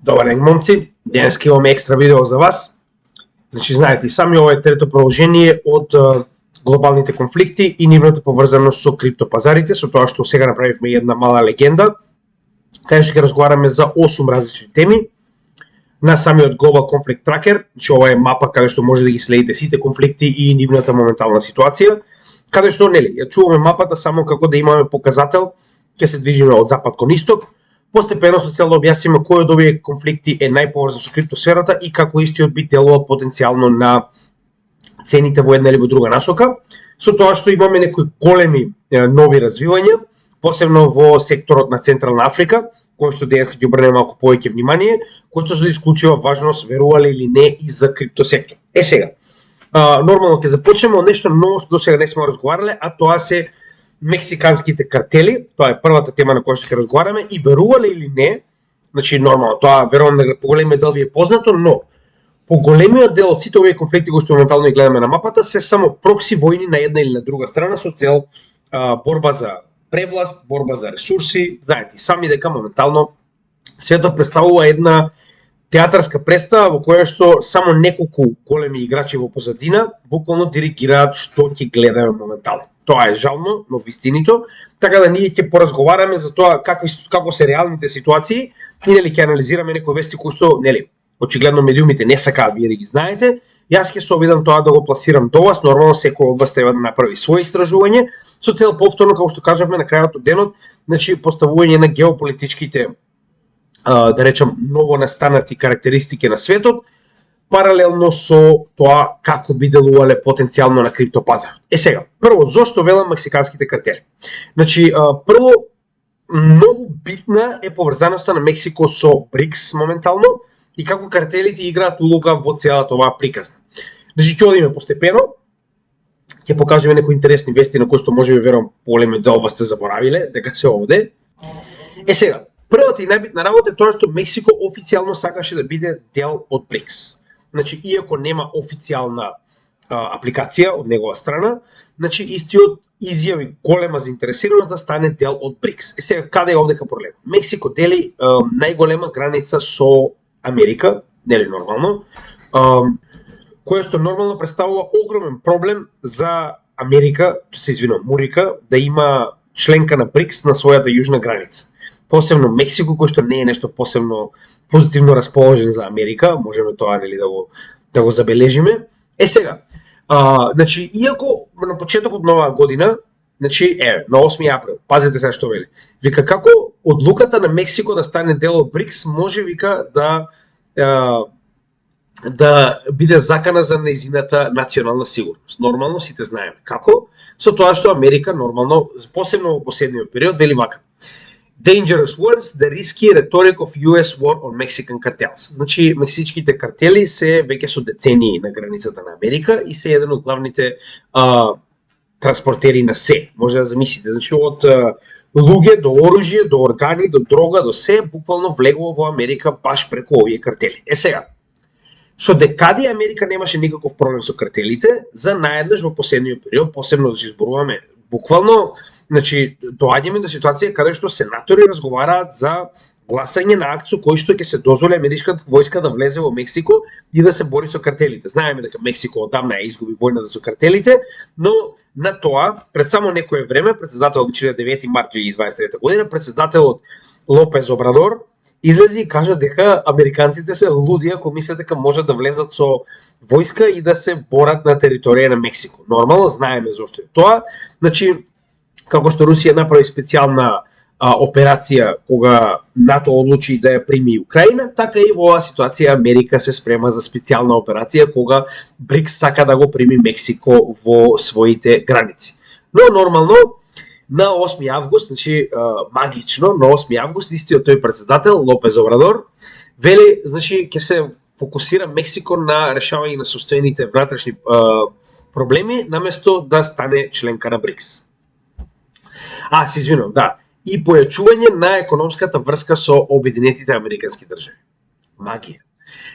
Добар ден, момци. Денеска имаме екстра видео за вас. Значи, знаете и сами, ова е трето продолжение од глобалните конфликти и нивната поврзаност со криптопазарите, со тоа што сега направивме една мала легенда, каде што ќе разговараме за 8 различни теми на самиот Global Conflict Tracker, значи ова е мапа каде што може да ги следите сите конфликти и нивната моментална ситуација, каде што, нели, ја чуваме мапата само како да имаме показател, ќе се движиме од запад кон исток, постепено со цел да објасниме кој од овие конфликти е најповрзан со криптосферата и како истиот би делувал потенцијално на цените во една или во друга насока, со тоа што имаме некои големи нови развивања, посебно во секторот на Централна Африка, кој што денес ќе обрнеме малку повеќе внимание, кој што се исклучува важност, верувале или не, и за криптосектор. Сега, нормално ќе започнеме од нешто ново што досега не сме разговарале, а тоа се мексиканските картели. Тоа е првата тема на која ќе разговараме и верувале или не, значи нормално, тоа верувам да по големиот дел ви е познато, но по големиот дел од сите овие конфликти кои што моментално ги гледаме на мапата се само прокси војни на една или на друга страна со цел борба за превласт, борба за ресурси. Знаете сами дека моментално светот представува една театарска представа во која што само неколку големи играчи во позадина буквално диригираат што ќе гледаме моментално. Тоа е жално, но вистинито, така да ние ќе поразговараме за тоа како се реалните ситуации и нели ќе анализираме некои вести кои што нели очигледно медиумите не сакаат вие да ги знаете. Јас ќе се обидам тоа да го пласирам до вас. Нормално секој од вас треба да направи своје истражување со цел повторно, како што кажавме на крајот од денот, значи поставување на геополитичките да речам ново настанати карактеристики на светот, паралелно со тоа како би делувале потенцијално на криптопазар. Сега, прво, зошто велам мексиканските картели? Значи, прво, многу битна е поврзаноста на Мексико со БРИКС моментално и како картелите играат улога во целата оваа приказна. Значи, ќе одиме постепено, ќе покажеме некои интересни вести на кои што може би верувам големиот дел сте заборавиле дека се овде. Сега, првата и најбитна работа е тоа што Мексико официјално сакаше да биде дел од БРИКС. Значи, иако нема официјална апликација од негова страна, значи истиот изјави голема заинтересираност да стане дел од БРИКС. Сега, каде е овдека проблем? Мексико дели најголема граница со Америка, нели нормално, која што нормално представува огромен проблем за Америка, се извинувам, Мурика, да има членка на БРИКС на својата јужна граница. Посебно Мексико, кој што не е нешто посебно позитивно расположен за Америка, можеме тоа нели да го забележиме. Сега, значи иако на почетокот на оваа година, значи на 8 април, пазете сега што вели. Вика како одлуката на Мексико да стане дел од БРИКС може вика да биде закана за нејзината национална сигурност. Нормално сите знаеме како, со тоа што Америка нормално, посебно во последниот период, вели вака: Dangerous words, the risky rhetoric of US war on Mexican cartels. Значи, мексичките картели се веќе со децении на границата на Америка и се еден од главните транспортери на се. Може да замислите, значи од луѓе до оружје, до органи, до дрога, до се, буквално влегло во Америка баш преку овие картели. Сега, со декади Америка немаше никаков проблем со картелите, за наеднаш во последниот период, посебно да изборуваме буквално, значи доаѓаме до ситуација каде што сенатори разговараат за гласање на акт со кој што ќе се дозволи америчката војска да влезе во Мексико и да се бори со картелите. Знаеме дека Мексико одамна ја изгуби војната со картелите, но на тоа пред само некое време председателот на 9 март 2023 година председателот Лопес Обрадор излезе и кажа дека американците се луди ако мислат дека можат да влезат со војска и да се борат на територија на Мексико. Нормално знаеме зошто е тоа. Значи, како што Русија направи специјална операција кога НАТО одлучи да ја прими Украина, така и во оваа ситуација Америка се спрема за специјална операција кога БРИКС сака да го прими Мексико во своите граници. Но нормално на 8 август, значи магично, на 8 август истиот тој председател Лопес Обрадор вели, значи ќе се фокусира Мексико на решавање на собствените внатрешни проблеми наместо да стане членка на БРИКС. Се извинувам, да. И појачување на економската врска со Обединетите американски држави. Магија.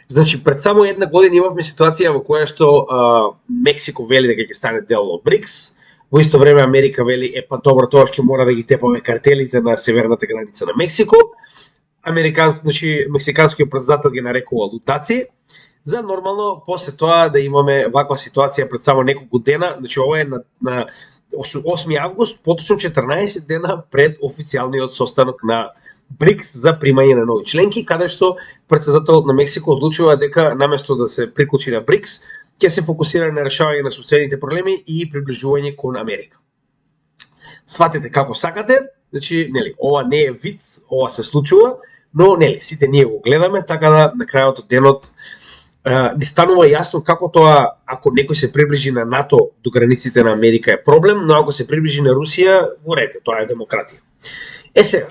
Значи, пред само една година имавме ситуација во која што Мексико вели дека ќе стане дел од БРИКС, во исто време Америка вели, па добро, тоа ќе мора да ги тепаме картелите на северната граница на Мексико, значи мексиканскиот претседател ги нарекува лутаци, за нормално после тоа да имаме ваква ситуација пред само неколку дена, значи ова е на 8 август, поточно 14 дена пред официјалниот состанок на БРИКС за примање на нови членки, каде што претседател на Мексико одлучува дека наместо да се приклучи на БРИКС, ќе се фокусира на решавање на социјалните проблеми и приближување кон Америка. Сватете како сакате, значи нели, ова не е виц, ова се случува, но нели, сите ние го гледаме, така да на крајот од денот ни станува јасно како тоа, ако некој се приближи на НАТО до границите на Америка е проблем, но ако се приближи на Русија, во ред, тоа е демократија. Сега,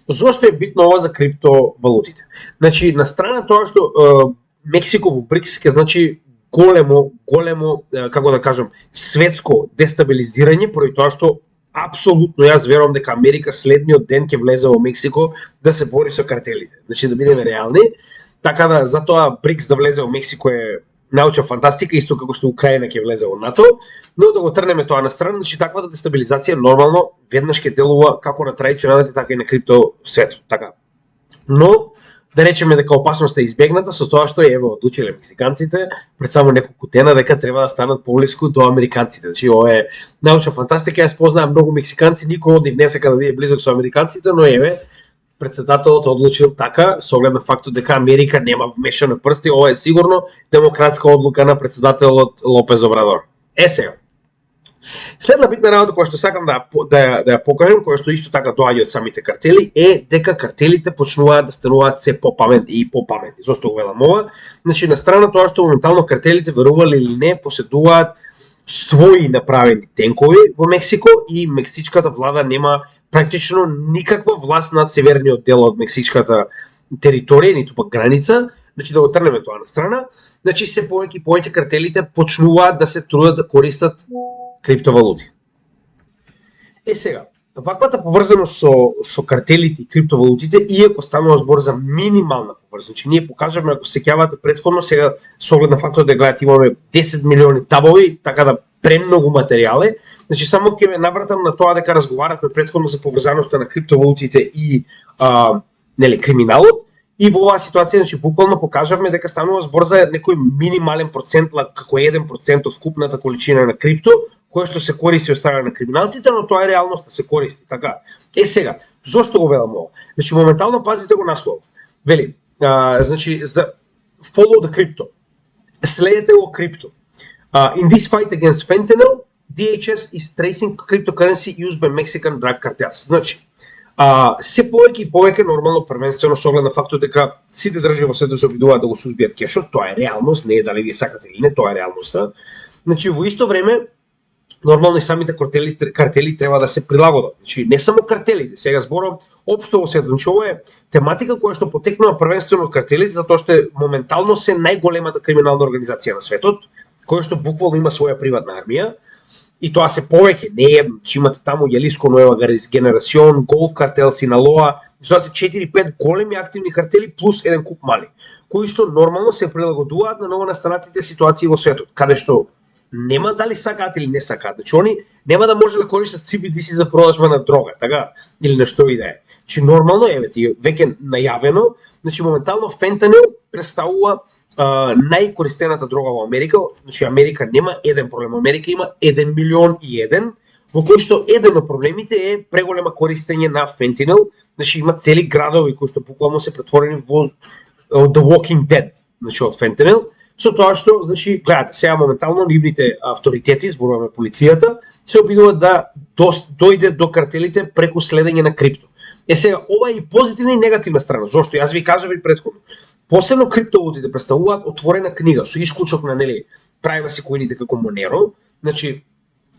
зошто е битно ова за криптовалутите? Значи, на страна тоа што Мексико во БРИКС ќе значи големо, како да кажам, светско дестабилизирање, поради тоа што апсолутно јас верувам дека Америка следниот ден ќе влезе во Мексико да се бори со картелите. Значи, да бидеме реални. Така да, затоа БРИКС да влезе во Мексико е научна фантастика, исто како што Украина ќе влезе во НАТО, но да го трнеме тоа на страна, значи таквата дестабилизација нормално веднаш ќе делува како на традиционалните, така и на крипто светот, така. Но да речеме дека опасноста е избегната со тоа што еве одлучиле мексиканците пред само неколку дена дека треба да станат поблиску до американците. Значи ова е научна фантастика, јас познавам многу мексиканци, никој од нив не сака да биде близок со американците, но еве претседателот одлучил така со оглед на фактот дека Америка нема вмешани прсти, ова е сигурно демократска одлука на претседателот Лопез Обрадор. Сега. Следна битна работа која што сакам да ја покажам, која што исто така доаѓа од самите картели, е дека картелите почнуваат да стануваат се попаметни и попаметни. Зошто го велам ова? Значи, на страна тоа што моментално картелите, верували или не, поседуваат своји направени тенкови во Мексико и мексичката влада нема практично никаква власт над северниот дел од мексичката територија, ниту пак граница. Значи, да го трнеме тоа на страна. Значи, се повеќе и повеќе картелите почнуваат да се трудат да користат криптовалути. Сега, ваквата поврзаност со картелите и криптовалутите, иако станува збор за минимална поврзаност, значи ние покажавме, ако се сеќавате претходно, сега со оглед на фактот да гледате имаме 10 милиони табови, така да премногу материјали, значи само ќе ме навратам на тоа дека разговаравме претходно за поврзаноста на криптовалутите и нели криминалот. И во оваа ситуација, значи, буквално покажавме дека станува збор за некој минимален процент, како 1% од вкупната количина на крипто, кој што се користи од страна на криминалците, но тоа е реалноста, се користи, така. Сега, зошто го велам ова? Значи, моментално пазите го наслов. Вели, значи, за follow the crypto. Следете го крипто. In this fight against fentanyl, DHS is tracing cryptocurrency used by Mexican drug cartels. Значи, се повеќе и повеќе нормално првенствено со оглед на фактот дека сите држави во светот се обидуваат да го сузбијат кешот, тоа е реалност, не е дали вие сакате или не, тоа е реалноста. Значи во исто време нормално и самите картели треба да се прилагодат. Значи не само картелите, сега зборам општо во светот. Значи ова е тематика која што потекнува првенствено од картелите затоа што моментално се најголемата криминална организација на светот, која што буквално има своја приватна армија. И тоа се повеќе, не е едно, че имате таму Јалиско Нуева Генерасион, Голф картел, Синалоа, тоа се 4-5 големи активни картели плюс еден куп мали, кои што нормално се прилагодуваат на новонастанатите ситуации во светот, каде што нема дали сакаат или не сакаат. Значи они нема да може да користат CBDC за продажба на дрога, така, или нешто и да е. Значи нормално е, веќе најавено, значи моментално фентанил представува најкористената дрога во Америка. Значи Америка нема еден проблем, Америка има 1 милион и еден, во кој што еден од проблемите е преголема користење на фентанил. Значи има цели градови кои што буквално се претворени во The Walking Dead, значи од фентанил. Со тоа што, значи, гледате, сега моментално нивните авторитети, зборуваме полицијата, се обидуваат да дојде до картелите преку следење на крипто. Сега, ова е и позитивна и негативна страна. Зошто? Јас ви кажав и претходно. Посебно криптовалутите представуваат отворена книга, со исклучок на, нели, privacy коините како Monero. Значи,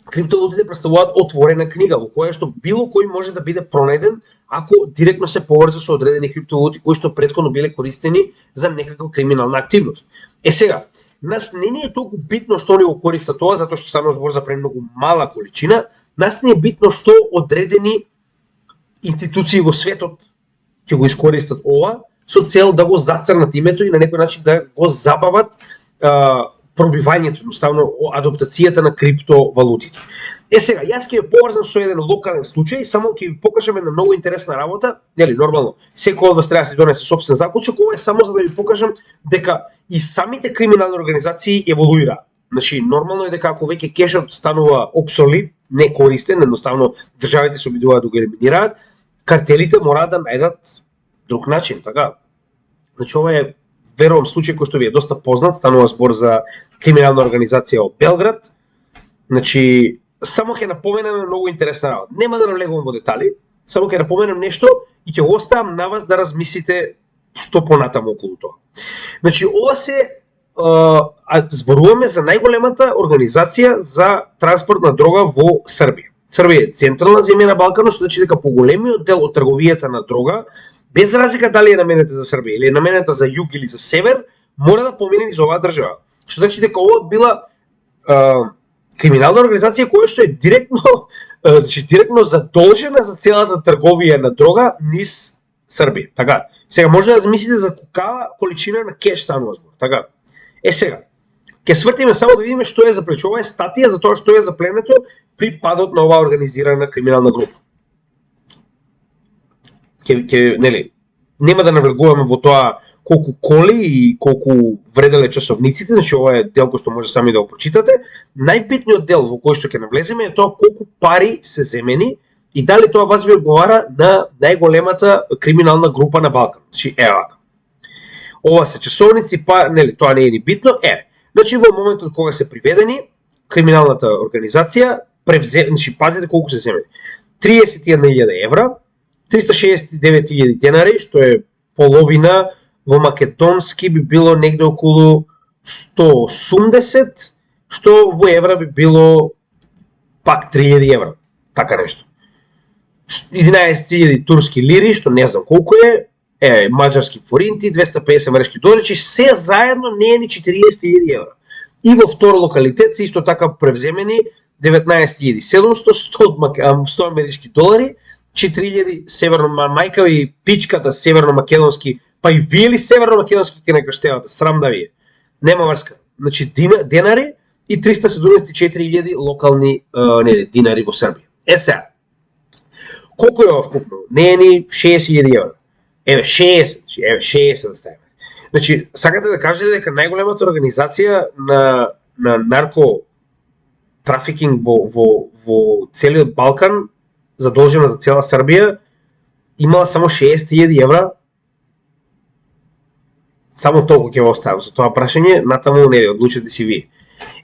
криптовалутите представуваат отворена книга во која што било кој може да биде пронајден ако директно се поврза со одредени криптовалути кои што претходно биле користени за некаква криминална активност. Сега, нас не ни е толку битно што они го користат тоа, затоа што станува збор за премногу мала количина, нас не е битно што одредени институции во светот ќе го искористат ова со цел да го зацрнат името и на некој начин да го забават пробивањето, едноставно адаптацијата на криптовалутите. Сега, јас ќе ве поврзам со еден локален случај, само ќе ви покажам една многу интересна работа, нели, нормално, секој од вас треба да се донесе сопствен заклучок, ова е само за да ви покажам дека и самите криминални организации еволуираат. Значи, нормално е дека ако веќе кешот станува обсолит, не користен, едноставно државите се обидуваат да го елиминираат, картелите мораат да најдат друг начин, така. Значи, ова е верувам случај кој што ви е доста познат, станува збор за криминална организација од Белград. Значи, само ќе напоменам многу интересна работа. Нема да навлегувам во детали, само ќе напоменам нешто и ќе го оставам на вас да размислите што понатаму околу тоа. Значи, ова се зборуваме за најголемата организација за транспорт на дрога во Србија. Србија е централна земја на Балканот, што значи дека поголемиот дел од трговијата на дрога, без разлика дали е наменета за Србија или е наменета за југ или за север, мора да помине низ оваа држава. Што значи дека ова била криминална организација која што е директно задолжена за целата трговија на дрога низ Србија. Така. Сега може да замислите за каква количина на кеш станува збор. Така. Сега, ќе свртиме само да видиме што е запленето. Ова е статија за тоа што е запленето при падот на оваа организирана криминална група. Нели, нема да навлегуваме во тоа колку коли и колку вределе часовниците, значи ова е дел кој што може сами да го прочитате. Најбитниот дел во кој што ќе навлеземе е тоа колку пари се земени и дали тоа вас ви одговара на најголемата криминална група на Балкан. Значи, вака. Ова се часовници, нели, тоа не е ни битно, Значи, во моментот кога се приведени, криминалната организација значи, пазите колку се земени. 31.000 евра, 369.000 денари, што е половина, во македонски би било негде околу 180, што во евра би било пак 3.000 евра, така нешто. 11.000 турски лири, што не знам колку е, маđarски форинти, 250 амерички долари, се заедно не е ни 40.000 евра. И во втор локалитет се исто така превземени 19.700, 100 амерички долари, 4.000 северно мајка и пичката северно-македонски, па и вие ли северно-македонски ке накаштевате, срам да ви е. Нема врска. Значи денари и 374.000 локални динари во Србија. Сега, колку е ова вкупно? Не е ни 60.000 евра. 60 да ставиме. Значи, сакате да кажете дека најголемата организација на нарко трафикинг во целиот Балкан, задолжена за цела Србија, имала само 60.000 евра? Само толку ќе го оставам за тоа прашање, натаму нели, одлучете си вие.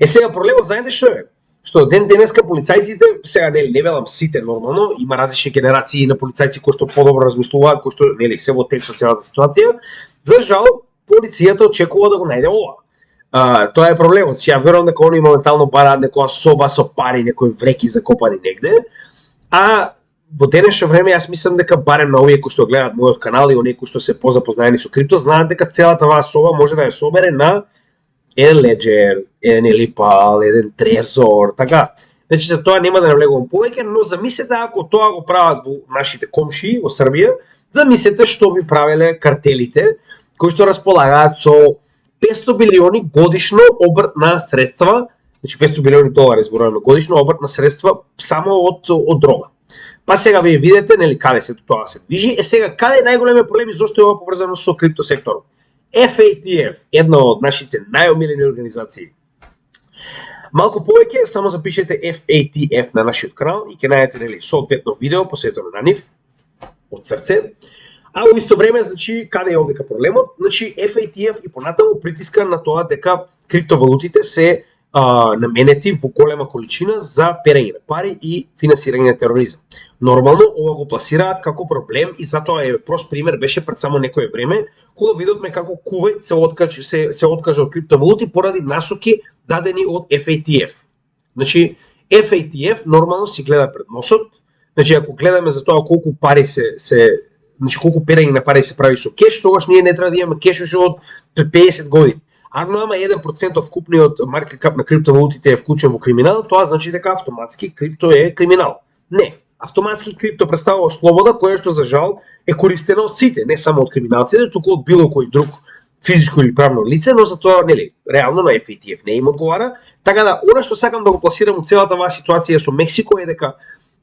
Сега проблемот знаете што е? Што ден денеска полицајците, сега не велам сите нормално, има различни генерации на полицајци кои што подобро размислуваат, кои што нели се во тек со целата ситуација. За жал, полицијата очекува да го најде ова. Тоа е проблемот. Ја верувам дека они моментално бараат некоја соба со пари, некои вреки закопани негде. А во денешно време јас мислам дека барем на овие кои што гледаат мојот канал и оние кои што се позапознаени со крипто, знаат дека целата оваа соба може да ја собере на еден леджер, еден елипал, еден трезор, така. Значи за тоа нема да навлегувам повеќе, но замислете ако тоа го прават во нашите комшии во Србија, замислете што би правеле картелите кои што располагаат со 500 билиони годишно обрт на средства, значи 500 билиони долари зборуваме годишно обрт на средства само од дрога. Па сега вие видите нели каде се тоа се движи. Сега каде е најголемиот проблем и зошто е ова поврзано со криптосекторот? FATF, една од нашите најомилени организации. Малку повеќе само запишете FATF на нашиот канал и ќе најдете нели соодветно видео посветено на нив од срце. А во исто време, значи, каде е овдека проблемот? Значи, FATF и понатаму притиска на тоа дека криптовалутите се наменети во голема количина за перење на пари и финансирање на тероризам. Нормално, ова го пласираат како проблем и затоа прост пример беше пред само некое време, кога видовме како Кувајт се откажа од криптовалути поради насоки дадени од FATF. Значи, FATF нормално си гледа пред носот, значи ако гледаме за тоа колку пари значи колку перење на пари се прави со кеш, тогаш ние не треба да имаме кеш уште од пред 50 години. Ако ама 1% од вкупниот маркет кап на криптовалутите е вклучен во криминал, тоа значи дека автоматски крипто е криминал. Не, автоматски крипто представува слобода која што за жал е користена од сите, не само од криминалците, туку од било кој друг физичко или правно лице, но за тоа нели реално на FATF не им одговара. Така да, она што сакам да го пласирам у целата оваа ситуација со Мексико е дека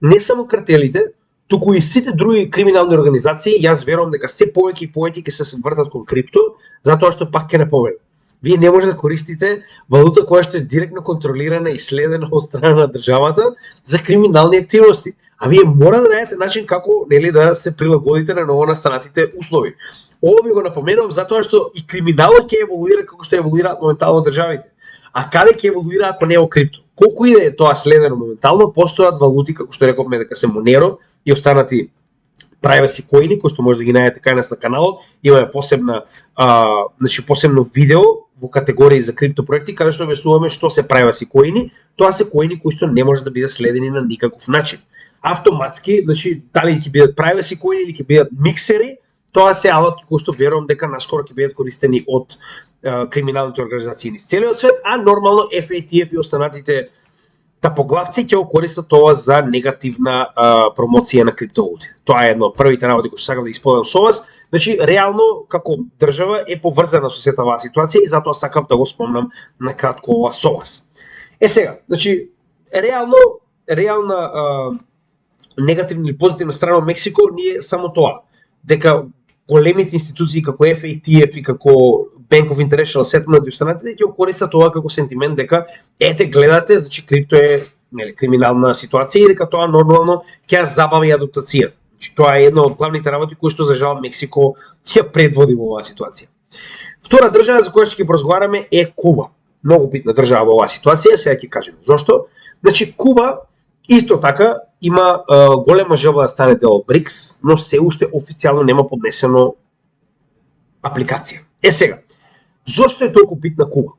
не само картелите, туку и сите други криминални организации, јас верувам дека се повеќе и повеќе ќе се вртат кон крипто, затоа што пак ќе напоменам. Вие не може да користите валута која што е директно контролирана и следена од страна на државата за криминални активности. А вие мора да најдете начин како нели да се прилагодите на новонастанатите услови. Ово ви го напоменувам затоа што и криминалот ќе еволуира како што еволуираат моментално државите. А каде ќе еволуира ако не е крипто? Колку и да е тоа следено моментално, постојат валути како што рековме дека се Monero и останати privacy коини кои што може да ги најдете кај нас на каналот. Имаме посебна посебно видео во категории за крипто проекти каде што објаснуваме што се privacy коини. Тоа се коини кои што не може да бидат следени на никаков начин. Автоматски, дали ќе бидат privacy коини или ќе бидат миксери, тоа се алатки кои што верувам дека наскоро ќе бидат користени од криминалните организации низ целиот свет, а нормално FATF и останатите тапоглавци ќе го користат тоа за негативна промоција на криптовалути. Тоа е едно од првите работи кои што сакам да исполнам со вас. Реално како држава е поврзана со сета оваа ситуација и затоа сакам да го спомнам на кратко ова со вас. Сега, реална негативна или позитивна страна од Мексико не е само тоа, дека големите институции како FATF и како Bank of International Settlement и останатите ќе користат тоа како сентимент дека ете гледате, крипто е криминална ситуација и дека тоа нормално ќе забави адаптацијата. Тоа е една од главните работи кои што за жал Мексико ќе предводи во оваа ситуација. Втора држава за која што ќе поразговараме е Куба. Многу битна држава во оваа ситуација, сега ќе кажем зошто. Куба исто така има голема желба да стане дел од БРИКС, но се уште официјално нема поднесено апликација. Сега, зошто е толку битна Куба?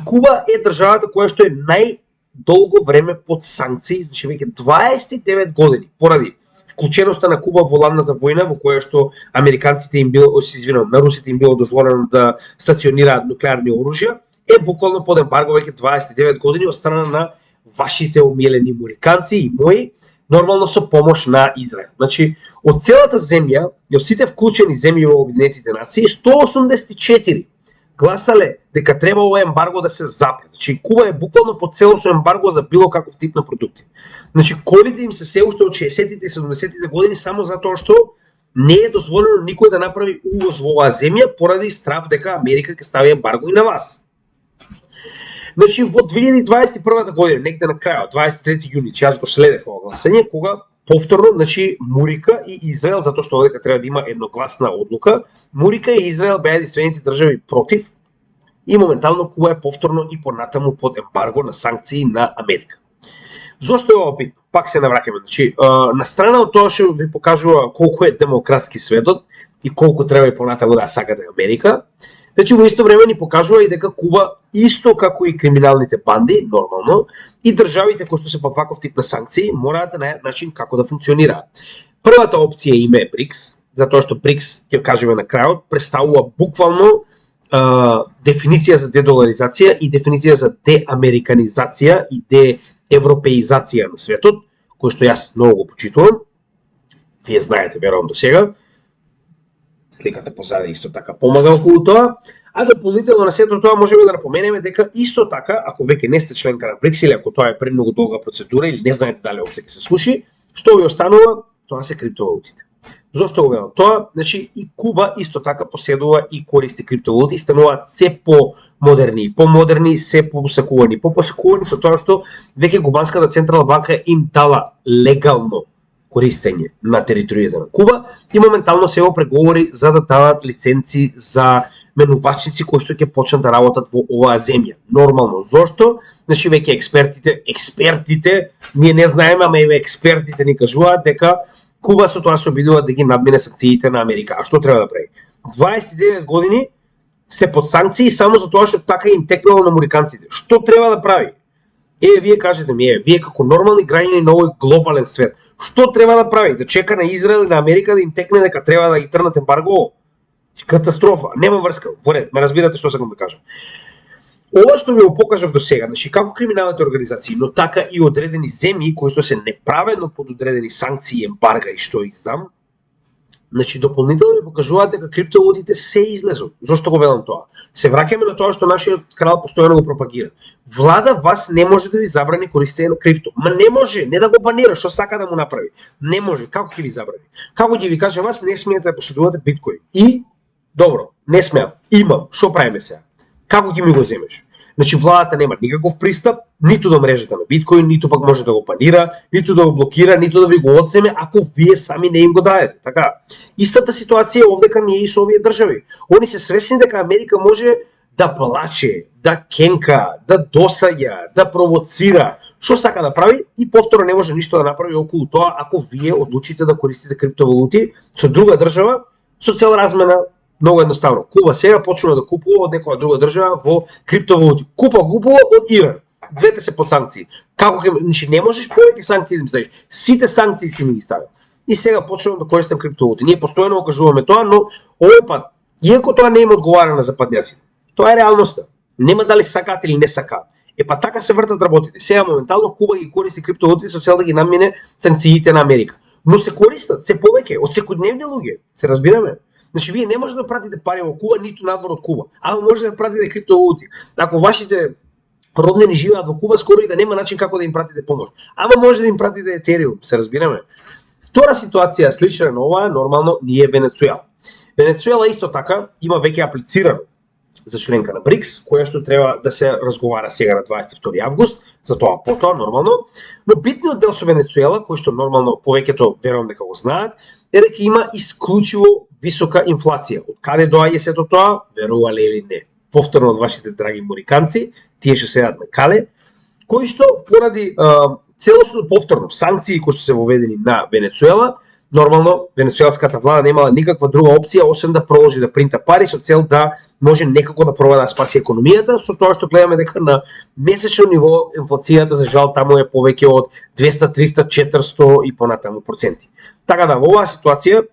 Куба е државата која што е најдолго време под санкции, веќе 29 години, поради вклученоста на Куба во ладната војна во која што американците им било, на русите им било дозволено да стационираат нуклеарни оружја, е буквално под ембарго веќе 29 години од страна на вашите омилени муриканци и мои, нормално со помош на Израел. Од целата земја и од сите вклучени земји во Обединетите нации, 184 гласале дека треба ова ембарго да се запре. Куба е буквално под целосно ембарго за било каков тип на продукти. Колите им се уште од 60-тите и 70-тите години само затоа што не е дозволено никој да направи увоз во оваа земја поради страв дека Америка ќе стави ембарго и на вас. Во 2021 година, негде на крајот, 23 јуни, јас го следев ова гласање, кога повторно, Мурика и Израел, затоа што овде треба да има едногласна одлука, Мурика и Израел беа единствените држави против и моментално Куба е повторно и понатаму под ембарго на санкции на Америка. Зошто е ова битно? Пак се навраќаме. На страна од тоа што ви покажува колку е демократски светот и колку треба и понатаму да сакате Америка, во исто време ни покажува и дека Куба, исто како и криминалните банди, нормално, и државите кои што се под ваков тип на санкции, мораат да најдат начин како да функционираат. Првата опција им е БРИКС, затоа што БРИКС, ќе кажеме на крајот, представува буквално дефиниција за дедоларизација и дефиниција за деамериканизација и деевропеизација на светот, кој што јас многу го почитувам. Вие знаете, верувам до сега. Сликата позади исто така помага околу тоа, а дополнително на сето тоа можеме да напоменеме дека исто така, ако веќе не сте членка на БРИКС или ако тоа е премногу долга процедура или не знаете дали опште ќе се слуши, што ви останува, тоа се криптовалутите. Зошто го велам тоа? И Куба исто така поседува и користи криптовалути и стануваат се помодерни, се посакувани со тоа што веќе Кубанската централна банка им дала легално користење на територијата на Куба и моментално се во преговори за да дадат лиценци за менувачници кои што ќе почнат да работат во оваа земја. Нормално, зошто? Веќе експертите, ние не знаеме, ама и експертите ни кажуваат дека Куба со тоа се обидува да ги надмине санкциите на Америка. А што треба да прави? 29 години се под санкции само за тоа што така им текнало на американците. Што треба да прави? Вие кажете ми, вие како нормални граѓани на овој глобален свет, што треба да прави? Да чека на Израел и на Америка да им текне дека треба да ги трнат ембарго? Катастрофа, нема врска. Во ред, ме разбирате што сакам да кажам. Ова што ви го покажав до сега, како криминалните организации, но така и одредени земји кои што се неправедно под одредени санкции и ембарга и што издам, Значи, дополнително ми покажуваат дека криптовалутите се излезу. Зошто го велам тоа? Се враќаме на тоа што нашиот крал постојано го пропагира. Влада вас не може да ви забрани користење на крипто. Ма не може, не да го банира, што сака да му направи. Не може, како ќе ви забрани? Како ќе ви каже вас не смеете да поседувате биткоин? И добро, не смеам. Имам, што правиме сега? Како ќе ми го земеш? Значи владата нема никаков пристап ниту до мрежата на биткоин, ниту пак може да го панира, ниту да го блокира, ниту да ви го одземе ако вие сами не им го дадете. Така. Истата ситуација овдека ние и со овие држави. Они се свесни дека Америка може да плаче, да кенка, да досаѓа, да провоцира, што сака да прави и повторно не може ништо да направи околу тоа ако вие одлучите да користите криптовалути со друга држава со цел размена. Много едноставно. Куба сега почнува да купува од некоја друга држава во криптовалути. Купува од Иран. Двете се под санкции. Како ќе, значи не можеш повеќе санкции да ми ставиш. Сите санкции си ми ги ставил. И сега почнувам да користам криптовалути. Ние постојано го кажуваме тоа, но овој пат, иако тоа не им одговара на западњаците, тоа е реалноста. Нема дали сакаат или не сакаат. Па така се вртат работите. Сега моментално Куба ги користи криптовалути со цел да ги надмине санкциите на Америка. Но се користат се повеќе од секојдневни луѓе. Се разбираме? Значи, вие не може да пратите пари во Куба, ниту надвор од Куба, ама може да пратите криптовалути. Ако вашите роднини живеат во Куба, скоро и да нема начин како да им пратите помош. Ама може да им пратите Етериум, се разбираме. Втора ситуација слична на оваа, нормално, ние Венецуела. Венецуела исто така има веќе аплицирано за членка на БРИКС, која што треба да се разговара сега на 22 август, за тоа потоа нормално, но битниот дел со Венецуела, кој што нормално повеќето верувам дека го знаат, е дека има исклучиво висока инфлација. Од каде доаѓа сето тоа, верувале или не? Повторно од вашите драги мориканци, тие што седат на кале, кои што поради целосно повторно санкции кои што се воведени на Венецуела, нормално венецуелската влада немала никаква друга опција освен да продолжи да принта пари со цел да може некако да проба да спаси економијата, со тоа што гледаме дека на месечно ниво инфлацијата за жал таму е повеќе од 200, 300, 400 и понатаму проценти. Така да во оваа ситуација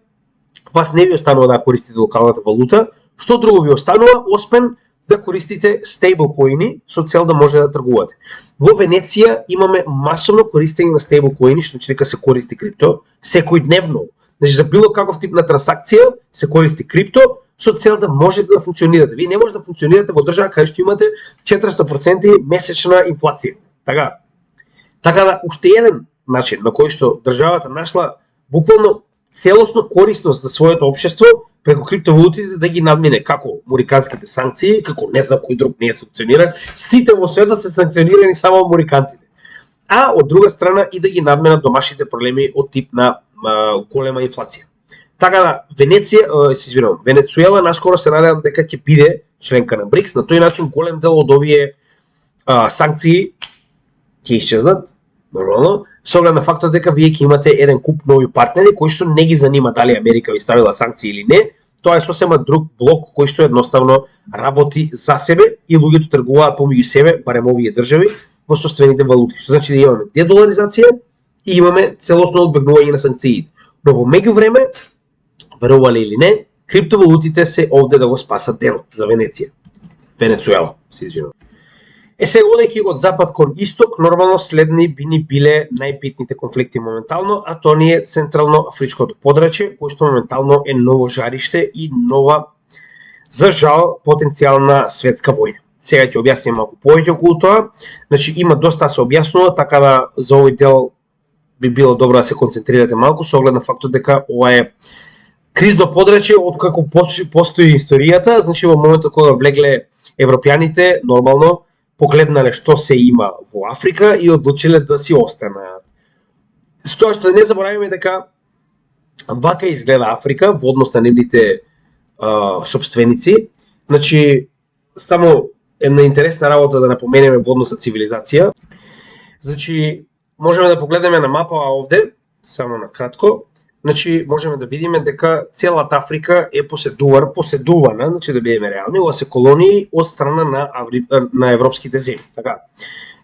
вас не ви останува да користите локалната валута, што друго ви останува освен да користите стейблкоини со цел да може да тргувате. Во Венеција имаме масовно користење на стейблкоини, што значи дека се користи крипто секојдневно. Значи за било каков тип на трансакција се користи крипто со цел да можете да функционирате. Вие не можете да функционирате во држава каде што имате 400% месечна инфлација. Така да уште еден начин на кој што државата нашла буквално целосно корисност за своето општество преку криптовалутите да ги надмине како мориканските санкции, како не знам кој друг не е санкциониран, сите во светот се санкционирани само мориканците. А од друга страна и да ги надменат домашните проблеми од тип на голема инфлација. Така да Венецуела наскоро се надевам дека ќе биде членка на БРИКС, на тој начин голем дел од овие санкции ќе исчезнат, нормално, со оглед на фактот дека вие ќе имате еден куп нови партнери кои што не ги занима дали Америка ви ставила санкции или не, тоа е сосема друг блок кој што едноставно работи за себе и луѓето тргуваат помеѓу себе, барем овие држави, во сопствените валути. Што значи да имаме дедоларизација и имаме целосно одбегнување на санкциите. Но во меѓувреме, верувале или не, криптовалутите се овде да го спасат денот за Венецуела, се извинувам. Сега одејќи од запад кон исток, нормално следни би ни биле најбитните конфликти моментално, а тоа ни е Централно-Афричкото подрачје, кој што моментално е ново жариште и нова, за жал, потенцијална светска војна. Сега ќе објасним малку повеќе околу тоа. Значи има доста да се објаснува, така да за овој дел би било добро да се концентрирате малку со оглед на фактот дека ова е кризно подрачје од како постои историјата. Значи во моментот кога влегле европјаните, нормално погледнале што се има во Африка и одлучиле да си останат. С тоа што не забораваме дека вака изгледа Африка во однос на нивните сопственици. Значи, само една интересна работа да напоменеме во однос на цивилизација. Значи, можеме да погледнеме на мапа овде, само на кратко. Значи, можеме да видиме дека целата Африка е поседувана, значи да бидеме реални, ова се колонии од страна на европските земји. Така.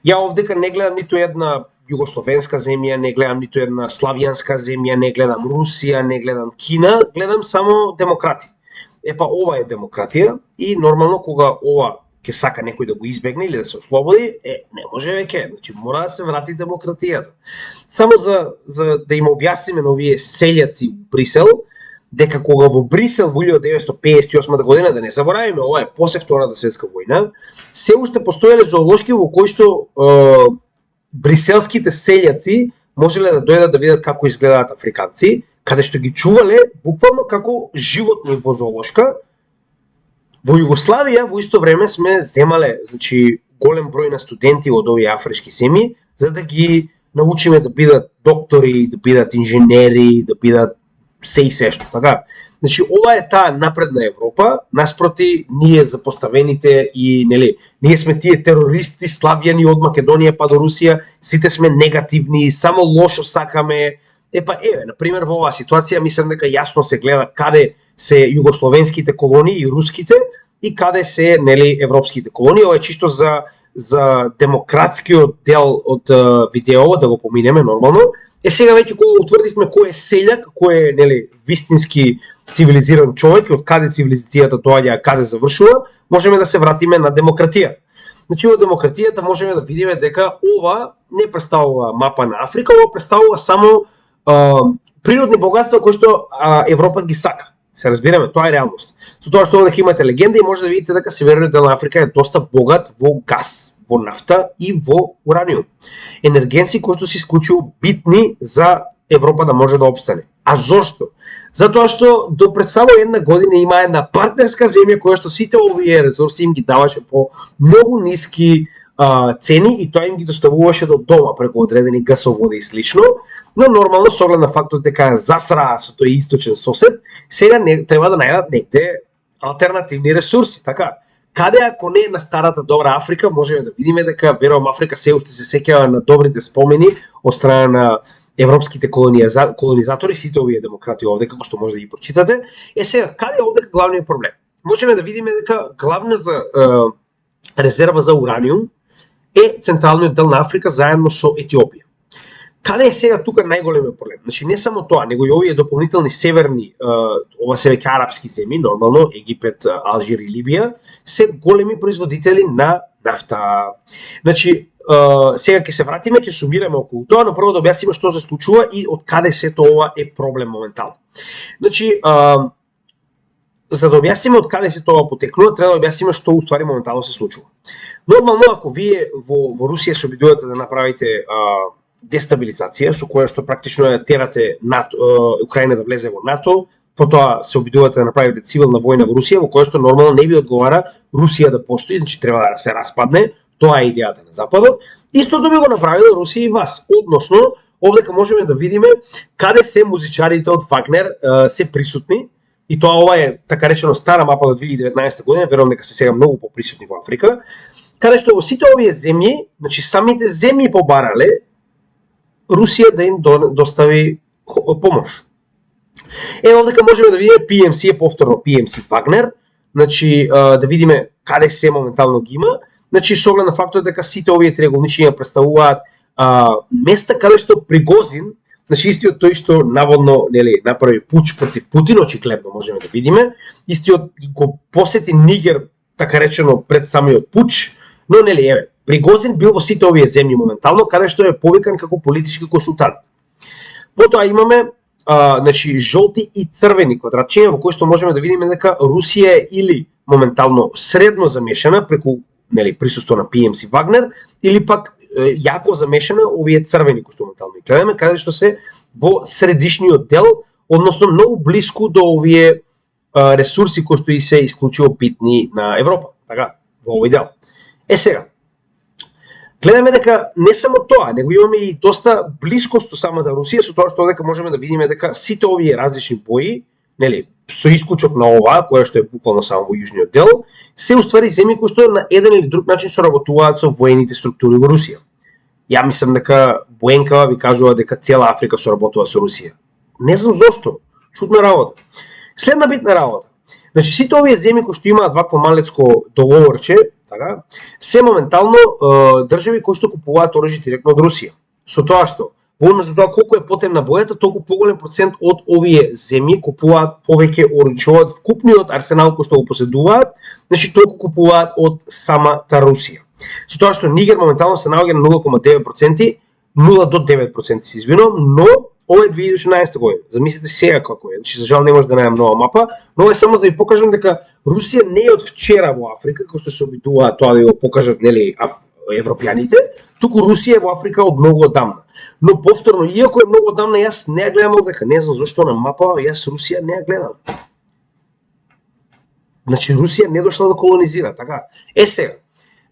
Ја овдека не гледам ниту една југословенска земја, не гледам ниту една славјанска земја, не гледам Русија, не гледам Кина, гледам само демократи. Ова е демократија и нормално кога ова ќе сака некој да го избегне или да се ослободи, не може веќе, значи мора да се врати демократијата. Само за да им објасниме на овие селјаци у Брисел, дека кога во Брисел во 1958 година, да не заборавиме, ова е после Втората светска војна, се уште постоеле зоолошки во кои што бриселските селјаци можеле да дојдат да видат како изгледаат африканци, каде што ги чувале буквално како животни во зоолошка. Во Југославија во исто време сме земале, значи, голем број на студенти од овие афрички земји, за да ги научиме да бидат доктори, да бидат инженери, да бидат се и се што, така. Значи, ова е таа напредна Европа, наспроти ние запоставените и, нели, ние сме тие терористи, славјани од Македонија па до Русија, сите сме негативни, само лошо сакаме. Еве, например, во оваа ситуација мислам дека јасно се гледа каде се југословенските колонии и руските и каде се, нели, европските колонии. Ова е чисто за демократскиот дел од видео, да го поминеме нормално. Сега веќе кога утврдивме кој е селјак, кој е, нели, вистински цивилизиран човек и од каде цивилизацијата доаѓа, каде завршува, можеме да се вратиме на демократија. Значи, во демократијата можеме да видиме дека ова не представува мапа на Африка, ова представува само природни богатства кои што Европа ги сака. Се разбираме, тоа е реалност. Со тоа што овде имате легенда и може да видите дека северниот дел на Африка е доста богат во газ, во нафта и во ураниум. Енергенци кои што се исклучиво битни за Европа да може да опстане. А зошто? Затоа што до пред само една година има една партнерска земја која што сите овие ресурси им ги даваше по многу ниски цени и тоа им ги доставуваше до дома преку одредени гасоводи и слично, но нормално со оглед на фактот дека засраа со тој источен сосед, сега треба да најдат негде алтернативни ресурси, така. Каде ако не на старата добра Африка, можеме да видиме дека верувам Африка се уште се сеќава на добрите спомени од страна на европските колонизатори, сите овие демократи овде, како што може да ги прочитате. Сега, каде е овде главниот проблем? Можеме да видиме дека главната резерва за ураниум е централниот дел на Африка заедно со Етиопија. Каде е сега тука најголемиот проблем? Значи не само тоа, него и овие дополнителни северни, ова се веќе арапски земји, нормално Египет, Алжир и Либија, се големи производители на нафта. Значи сега ќе се вратиме, ќе сумираме околу тоа, но прво да објасниме што се случува и од каде сето ова е проблем моментално. Значи за да објасниме од каде се тоа потекнува, треба да објасниме што уствари моментално се случува. Нормално, ако вие во Русија се обидувате да направите дестабилизација, со која што практично ја терате Украина да влезе во НАТО, потоа се обидувате да направите цивилна војна во Русија, во која што нормално не ви одговара Русија да постои, значи треба да се распадне, тоа е идејата на Западот. Истото би го направила Русија и вас. Односно, овдека можеме да видиме каде се музичарите од Вагнер се присутни, и тоа ова е така речено стара мапа од 2019 година, верувам дека се сега многу поприсутни во Африка, каде што во сите овие земји, значи самите земји побарале Русија да им достави помош. Овдека можеме да видиме PMC, повторно PMC Вагнер, значи да видиме каде се моментално ги има, значи со оглед на фактот дека сите овие триаголничиња представуваат места каде што Пригозин, значи истиот тој што наводно, нели, направи пуч против Путин, очигледно можеме да видиме, истиот го посети Нигер, така речено пред самиот пуч, но нели еве, Пригозин бил во сите овие земји моментално, каде што е повикан како политички консултант. Потоа имаме значи жолти и црвени квадратчиња во кои што можеме да видиме дека Русија е или моментално средно замешана преку, нели, присуство на PMC Вагнер, или пак јако замешана овие црвени кои што моментално ги гледаме, каде што се во средишниот дел, односно многу блиску до овие ресурси кои што и се исклучиво битни на Европа, така, во овој дел. Сега, гледаме дека не само тоа, него имаме и доста блискост со самата Русија, со тоа што дека можеме да видиме дека сите овие различни бои, нели, со исклучок на ова, која што е буквално само во јужниот дел, се уствари земји кои што на еден или друг начин соработуваат со воените структури во Русија. Ја мислам дека Буенкава ви кажува дека цела Африка соработува со Русија. Не знам зошто, чудна работа. Следна битна работа. Значи сите овие земји кои што имаат вакво малецко договорче, така, се моментално држави кои што купуваат оружје директно од Русија. Со тоа што, во однос на тоа колку е потемна бојата, толку поголем процент од овие земји купуваат повеќе оружје, од вкупниот арсенал кој што го поседуваат, значи толку купуваат од самата Русија. Со тоа што Нигер моментално се наоѓа на 0,9%, 0 до 9% се извинувам, но ова е 2018 година. Замислите сега како е. Значи, за жал не може да најам нова мапа, но е само за да ви покажам дека Русија не е од вчера во Африка, како што се обидуваат тоа да го покажат, нели, европјаните, туку Русија е во Африка од многу одамна. Но повторно, иако е многу одамна, јас не ја гледам овдека, не знам зашто на мапа, јас Русија не ја гледам. Значи Русија не дошла да колонизира, така. Сега,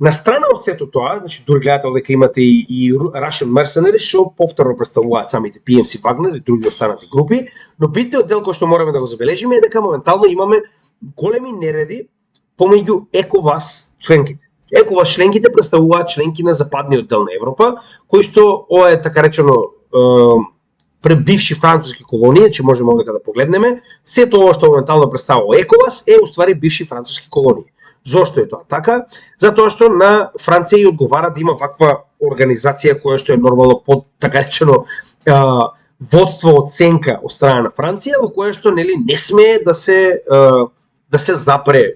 на страна од сето тоа, значи дури гледате дека имате и Russian Mercenaries, што повторно представуваат самите PMC Wagner и други останати групи, но битниот дел кој што мораме да го забележиме е дека моментално имаме големи нереди помеѓу ЕКОВАС членките. ЕКОВАС членките представуваат членки на западниот дел на Европа, кои што ова е така речено бивши француски колонии, че можеме овдека да погледнеме, сето ова што моментално представува ЕКОВАС е уствари бивши француски колонии. Зошто е тоа така? Затоа што на Франција и одговара да има ваква организација која што е нормално под така речено водство оценка од страна на Франција, во која што нели не смее да се запре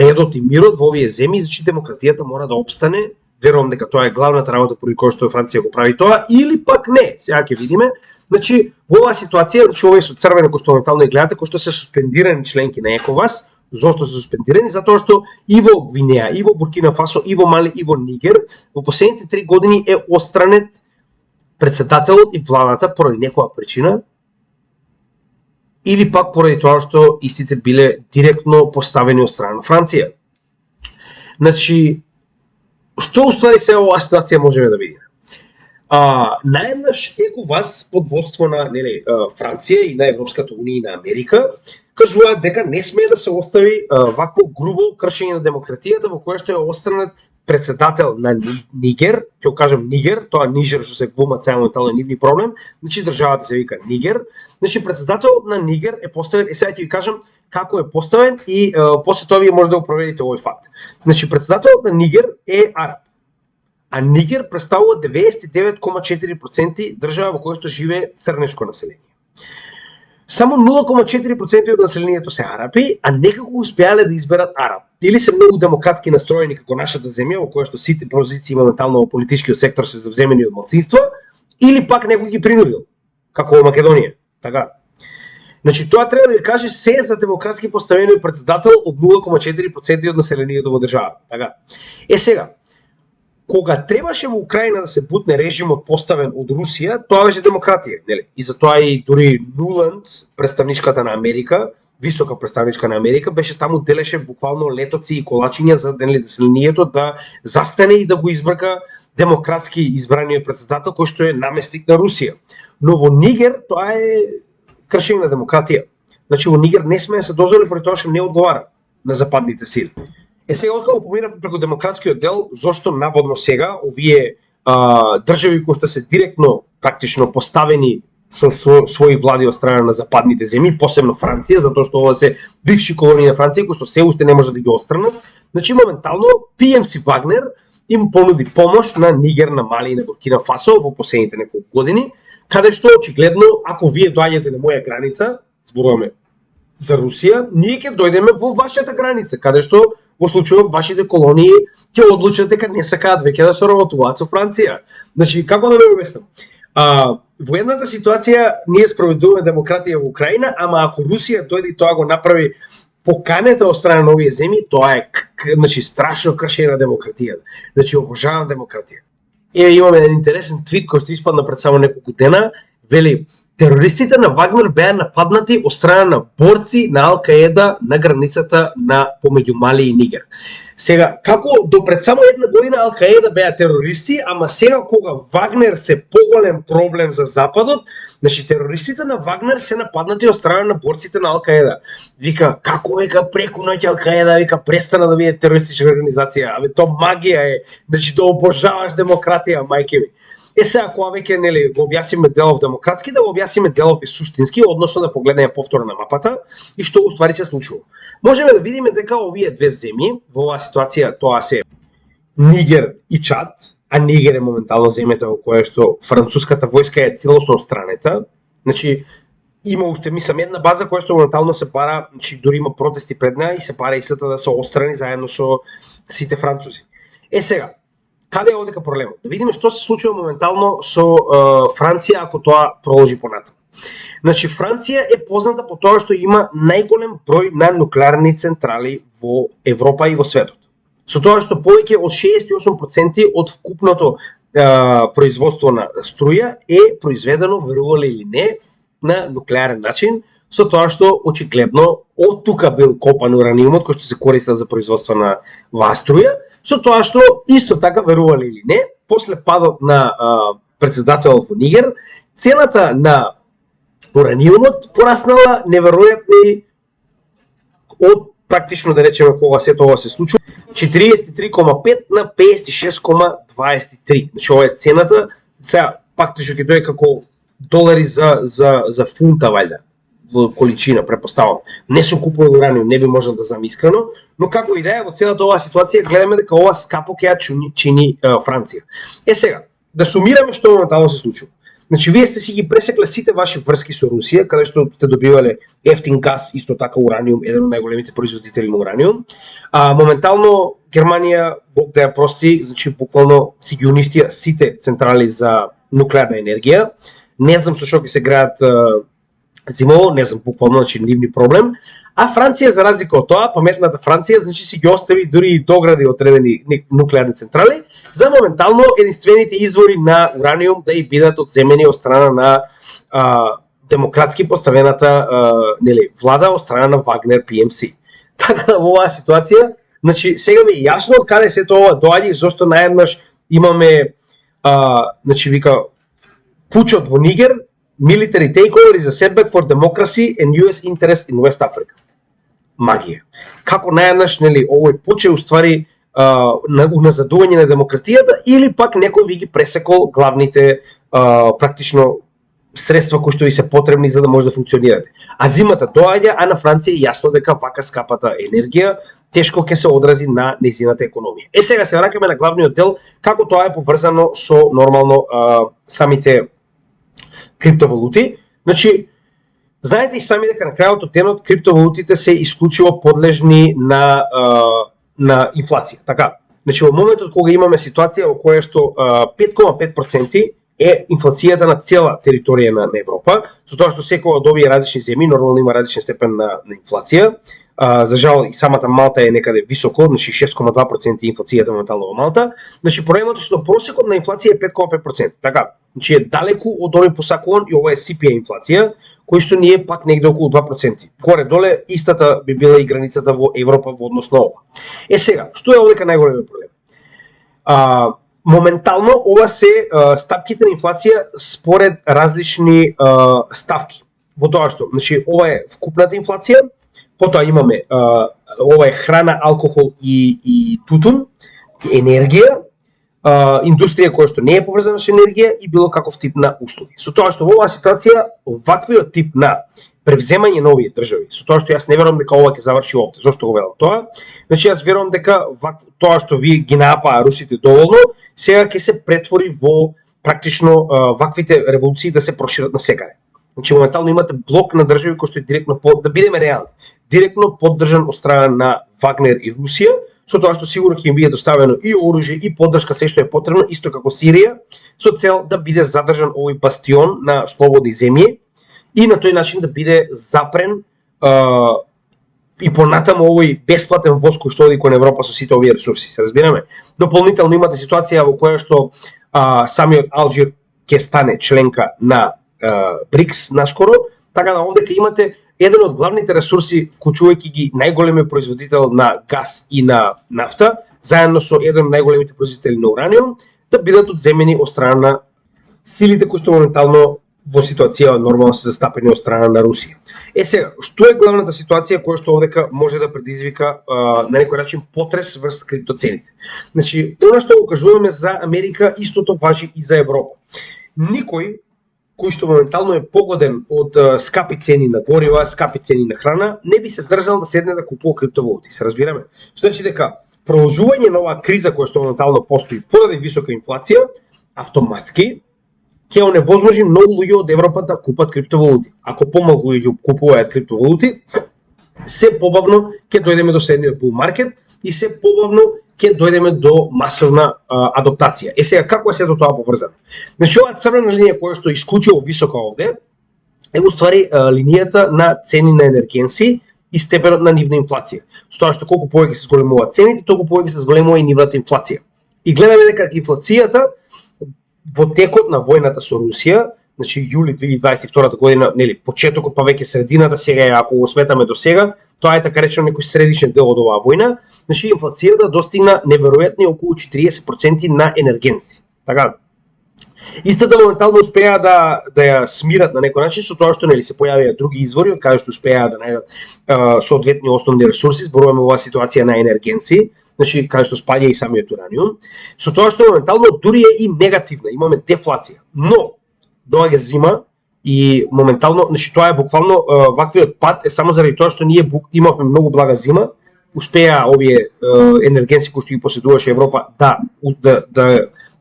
редот и мирот во овие земји, значи демократијата мора да опстане. Верувам дека тоа е главната работа поради која што Франција го прави тоа, или пак не. Сега ќе видиме. Значи во оваа ситуација, значи овие со црвено кои што моментално гледате, кои што се суспендирани членки на ЕКОВАС. Зошто се суспендирани? Затоа што и во Гвинеја, и во Буркина Фасо, и во Мали, и во Нигер во последните 3 години е отстранет председателот и владата поради некоја причина, или пак поради тоа што истите биле директно поставени од страна на Франција. Значи, што уствари се оваа ситуација можеме да видиме? Наеднаш ЕКОВАС под водство на Франција и на Европската унија и на Америка кажуваат дека не смее да се остави вакво грубо кршење на демократијата во кое што е отстранет председател на Нигер, ќе кажам Нигер, тоа Нижер што се глума цело нивни проблем, значи државата се вика Нигер. Значи председател на Нигер е поставен, сега ќе ви кажам како е поставен и после тоа вие може да го проверите овој факт. Значи председател на Нигер е араб. А Нигер представува 99,4% држава во која што живее црнешко население. Само 0,4% од населението се арапи, а некако успеале да изберат араб. Или се многу демократски настроени како нашата земја, во која што сите позиции моментално во политичкиот сектор се завземени од малцинства, или пак некој ги принудил, како во Македонија. Така. Значи тоа треба да ви каже се за демократски поставениот председател од 0,4% од населението во државата. Така. Сега, кога требаше во Украина да се бутне режимот поставен од Русија, тоа беше демократија, нели? И затоа и дури Нуланд, представничката на Америка, висока представничка на Америка, беше таму, делеше буквално летоци и колачиња за населението да застане и да го избрка демократски избраниот председател кој што е наместник на Русија. Но во Нигер тоа е кршење на демократија. Значи во Нигер не смее да се дозволи поради тоа што не одговара на западните сили. Сега откако поминавме преку демократскиот дел, зошто наводно сега овие држави кои што се директно практично поставени со своји влади од страна на западните земји, посебно Франција, затоа што ова се бивши колонии на Франција кои што се уште не може да ги отстранат. Значи моментално PMC Wagner им понуди помош на Нигер, на Мали и на Буркина Фасо во последните неколку години, каде што очигледно ако вие доаѓате на моја граница, зборуваме за Русија, ние ќе дојдеме во вашата граница, каде што во случајот вашите колонии ќе одлучат дека не сакаат веќе да соработуваат со Франција. Значи, како да ве обяснам? Во едната ситуација ние спроведуваме демократија во Украина, ама ако Русија дојде и тоа го направи поканета од страна на овие земји, тоа е значи страшно кршење на демократијата. Значи обожавам демократија. Имаме еден интересен твит кој што испадна пред само неколку дена, вели: терористите на Вагнер беа нападнати од страна на борци на Ал-Каеда на границата на помеѓу Мали и Нигер. Сега, како до пред само една година Ал-Каеда беа терористи, ама сега кога Вагнер се поголем проблем за Западот, значи терористите на Вагнер се нападнати од страна на борците на Ал-Каеда. Вика, како века преку ноќ Ал-Каеда, вика, престана да биде терористичка организација. Абе, то магија е, значи да обожаваш демократија, мајке ми. Сега, кога веќе нели го објасниме делов демократски, да го објасниме делов и суштински, односно да погледнеме повторно на мапата и што уствари се случува. Можеме да видиме дека овие две земји, во оваа ситуација тоа се Нигер и Чад, а Нигер е моментално земјата во која што француската војска е целосно отстранета. Значи, има уште мислам една база која што моментално се бара, значи дури има протести пред неа и се бара истата да се отстрани заедно со сите французи. Сега, каде е овдека проблемот? Да видиме што се случува моментално со Франција ако тоа продолжи понатаму. Значи, Франција е позната по тоа што има најголем број на нуклеарни централи во Европа и во светот. Со тоа што повеќе од 68% од вкупното производство на струја е произведено, верувале или не, на нуклеарен начин, со тоа што очигледно од тука бил копан ураниумот кој што се користел за производство на оваа струја, со тоа што исто така, верувале или не, после падот на председателот во Нигер, цената на ураниумот пораснала неверојатни од практично да речеме кога се тоа се случува 43,5 на 56,23. Значи ова е цената, сега пак што ќе дое како долари за фунта вајда во количина, препоставам. Не се купува ураниум, не би можел да знам искрено, но како и да е, во целата оваа ситуација гледаме дека ова скапо ќе ја чини Франција. Сега, да сумираме што моментално се случува. Значи, вие сте си ги пресекле сите ваши врски со Русија, каде што сте добивале ефтин газ, исто така ураниум, еден од најголемите производители на ураниум. Моментално Германија, Бог да ја прости, значи буквално си ги унистија сите централи за нуклеарна енергија. Не знам со што ќе се граат зимово, не знам буквално, значи нивни проблем. А Франција, за разлика од тоа, паметната Франција, значи си ги остави дури и догради одредени нуклеарни централи, за моментално единствените извори на ураниум да и бидат одземени од страна на демократски поставената влада од страна на Вагнер PMC. Така во оваа ситуација, значи сега ми е јасно од каде се тоа доаѓа и зошто наеднаш имаме значи вика пучот во Нигер, military takeover is a setback for democracy and US interest in West Africa. Магија. Како наеднаш, нели, овој пуч е уствари уназадување на демократијата или пак некој ви ги пресекол главните практично средства кои што и се потребни за да може да функционирате. А зимата доаѓа, а на Франција е јасно дека вака скапата енергија тешко ќе се одрази на нејзината економија. Сега се враќаме на главниот дел, како тоа е поврзано со нормално самите криптовалути. Значи, знаете и сами дека на крајот од денот криптовалутите се исклучиво подлежни на инфлација. Така, значи во моментот кога имаме ситуација во која што 5,5% е инфлацијата на цела територија на Европа, со тоа што секоја од овие различни земји нормално има различен степен на инфлација. За жал и самата Малта е некаде високо, значи 6,2% инфлацијата моментално во Малта. Значи проблемот е што просекот на инфлација е 5,5%. Така, значи е далеку од овој посакуван и ова е CPI инфлација, кој што ни е пак негде околу 2%. Горе-доле истата би била и границата во Европа во однос на ова. Сега, што е овдека најголемиот проблем? Моментално ова се стапките на инфлација според различни ставки. Во тоа што, значи ова е вкупната инфлација, потоа имаме ова е храна, алкохол и тутун, енергија, индустрија која што не е поврзана со енергија и било каков тип на услуги. Со тоа што во оваа ситуација ваквиот тип на превземање на овие држави, со тоа што јас не верувам дека ова ќе заврши овде. Зошто го велам тоа? Значи јас верувам дека тоа што вие ги напаа русите доволно, сега ќе се претвори во практично ваквите револуции да се прошират на секаде. Значи моментално имате блок на држави кои што е директно да бидеме реални, директно поддржан од страна на Вагнер и Русија, со тоа што сигурно ќе им биде доставено и оружје и поддршка се што е потребно, исто како Сирија, со цел да биде задржан овој бастион на слободни земји и на тој начин да биде запрен и понатаму овој бесплатен воз кој што оди кон Европа со сите овие ресурси, се разбираме. Дополнително имате ситуација во која што самиот Алжир ќе стане членка на БРИКС наскоро, така да овде ќе имате еден од главните ресурси, вклучувајќи ги најголемиот производител на газ и на нафта, заедно со еден од најголемите производители на ураниум, да бидат одземени од страна на силите кои што моментално во ситуација нормално се застапени од страна на Русија. Сега, што е главната ситуација која што овдека може да предизвика на некој начин потрес врз криптоцените? Значи, она што го кажуваме за Америка, истото важи и за Европа. Никој кој што моментално е погоден од скапи цени на горива, скапи цени на храна, не би се држал да седне да купува криптовалути. Се разбираме? Значи дека продолжување на оваа криза која што моментално постои поради висока инфлација, автоматски ќе оневозможи многу луѓе од Европа да купат криптовалути. Ако помалку луѓе купуваат криптовалути, се побавно ќе дојдеме до следниот bull market и се побавно ќе дојдеме до масовна адаптација. Сега како е сето тоа поврзано? Значи оваа црвена линија која што е исклучиво висока овде е уствари линијата на цени на енергенси и степенот на нивна инфлација. Со тоа што колку повеќе се зголемуваат цените, толку повеќе се зголемува и нивната инфлација. И гледаме дека инфлацијата во текот на војната со Русија, значи јули 2022 година, нели, почетокот па веќе средината, сега ако го сметаме до сега, тоа е така речено некој средишен дел од оваа војна, значи инфлацијата достигна неверојатни околу 40% на енергенси. Така. Истата моментално успеа да ја смират на некој начин со тоа што нели се појавија други извори од каде што успеа да најдат соодветни основни ресурси, зборуваме оваа ситуација на енергенси, значи каде што спаѓа и самиот ураниум, со тоа што моментално дури е и негативна, имаме дефлација. Но доаѓа зима и моментално, значи тоа е буквално ваквиот пат е само заради тоа што ние имавме многу блага зима, успеа овие енергенси кои што ги поседуваше Европа да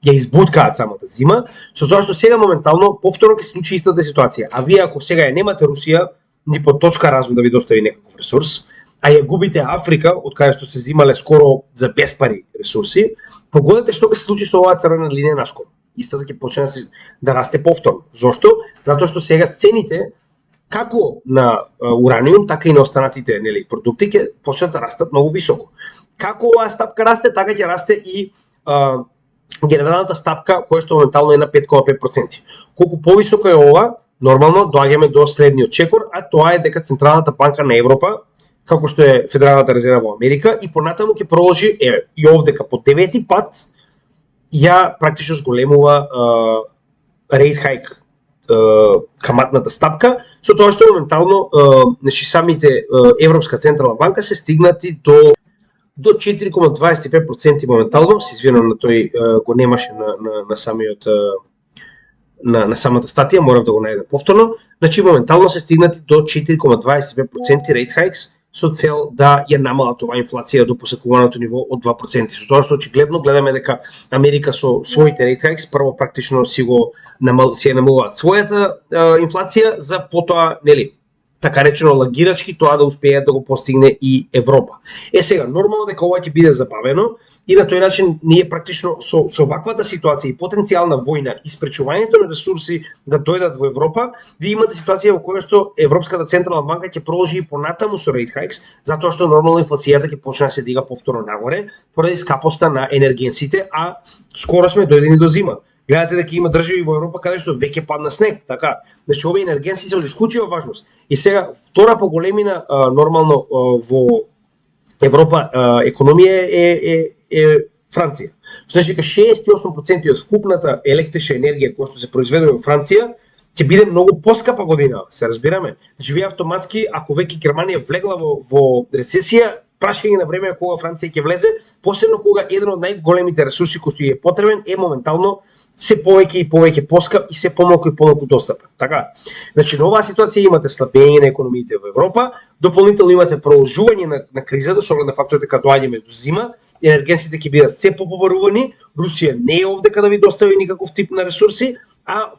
ја избуткаат самата зима, со тоа што сега моментално повторно ќе се случи истата ситуација. А вие ако сега ја немате Русија ни по точка разум да ви достави некаков ресурс, а ја губите Африка, од каде што се зимале скоро за безпари ресурси, погодете што ќе се случи со оваа црвена линија наскоро. Истата ќе почне да расте повторно. Зошто? Затоа што сега цените како на ураниум, така и на останатите нели продукти ќе почнат да растат многу високо. Како оваа стапка расте, така ќе расте и генералната стапка која што моментално е на 5,5%. Колку повисоко е ова, нормално доаѓаме до следниот чекор, а тоа е дека Централната банка на Европа, како што е Федералната резерва во Америка, и понатаму ќе продолжи и овдека по 9-ти пат ја практично зголемува рейт хайк каматната стапка, со тоа што моментално значи самите Европска централна банка се стигнати до 4,25% моментално, се извинувам на тој го немаше на самиот на самата статија, морав да го најдам повторно. Значи моментално се стигнати до 4,25% рейт хайкс со цел да ја намалат оваа инфлација до посакуваното ниво од 2%. Со тоа што очигледно гледаме дека Америка со своите рейт хайкс прво практично си намалуваат својата инфлација, за потоа нели така речено лагирачки тоа да успеат да го постигне и Европа. Сега нормално дека ова ќе биде забавено и на тој начин ние практично со ваквата ситуација и потенцијална војна и спречувањето на ресурси да дојдат во Европа, вие имате ситуација во која што Европската централна банка ќе продолжи и понатаму со рейт хайкс, затоа што нормално инфлацијата ќе почне да се дига повторно нагоре поради скапоста на енергенсите, а скоро сме дојдени до зима. Гледате дека има држави во Европа каде што веќе падна снег, така. Значи овие енергенси се од исклучива важност. И сега втора по големина нормално во Европа економија е Франција. Значи дека 68% од вкупната електрична енергија која што се произведува во Франција ќе биде многу поскапа година, се разбираме. Значи вие автоматски ако веќе Германија влегла во рецесија, прашање на време кога Франција ќе влезе, посебно кога еден од најголемите ресурси кои што е потребен е моментално се повеќе и повеќе поскап и се помалку и помалку достапен. Така. Значи на оваа ситуација имате слабење на економиите во Европа, дополнително имате продолжување на кризата со оглед на фактот дека доаѓаме до зима, енергенсите ќе бидат се побарувани, Русија не е овде да ви достави никаков тип на ресурси, а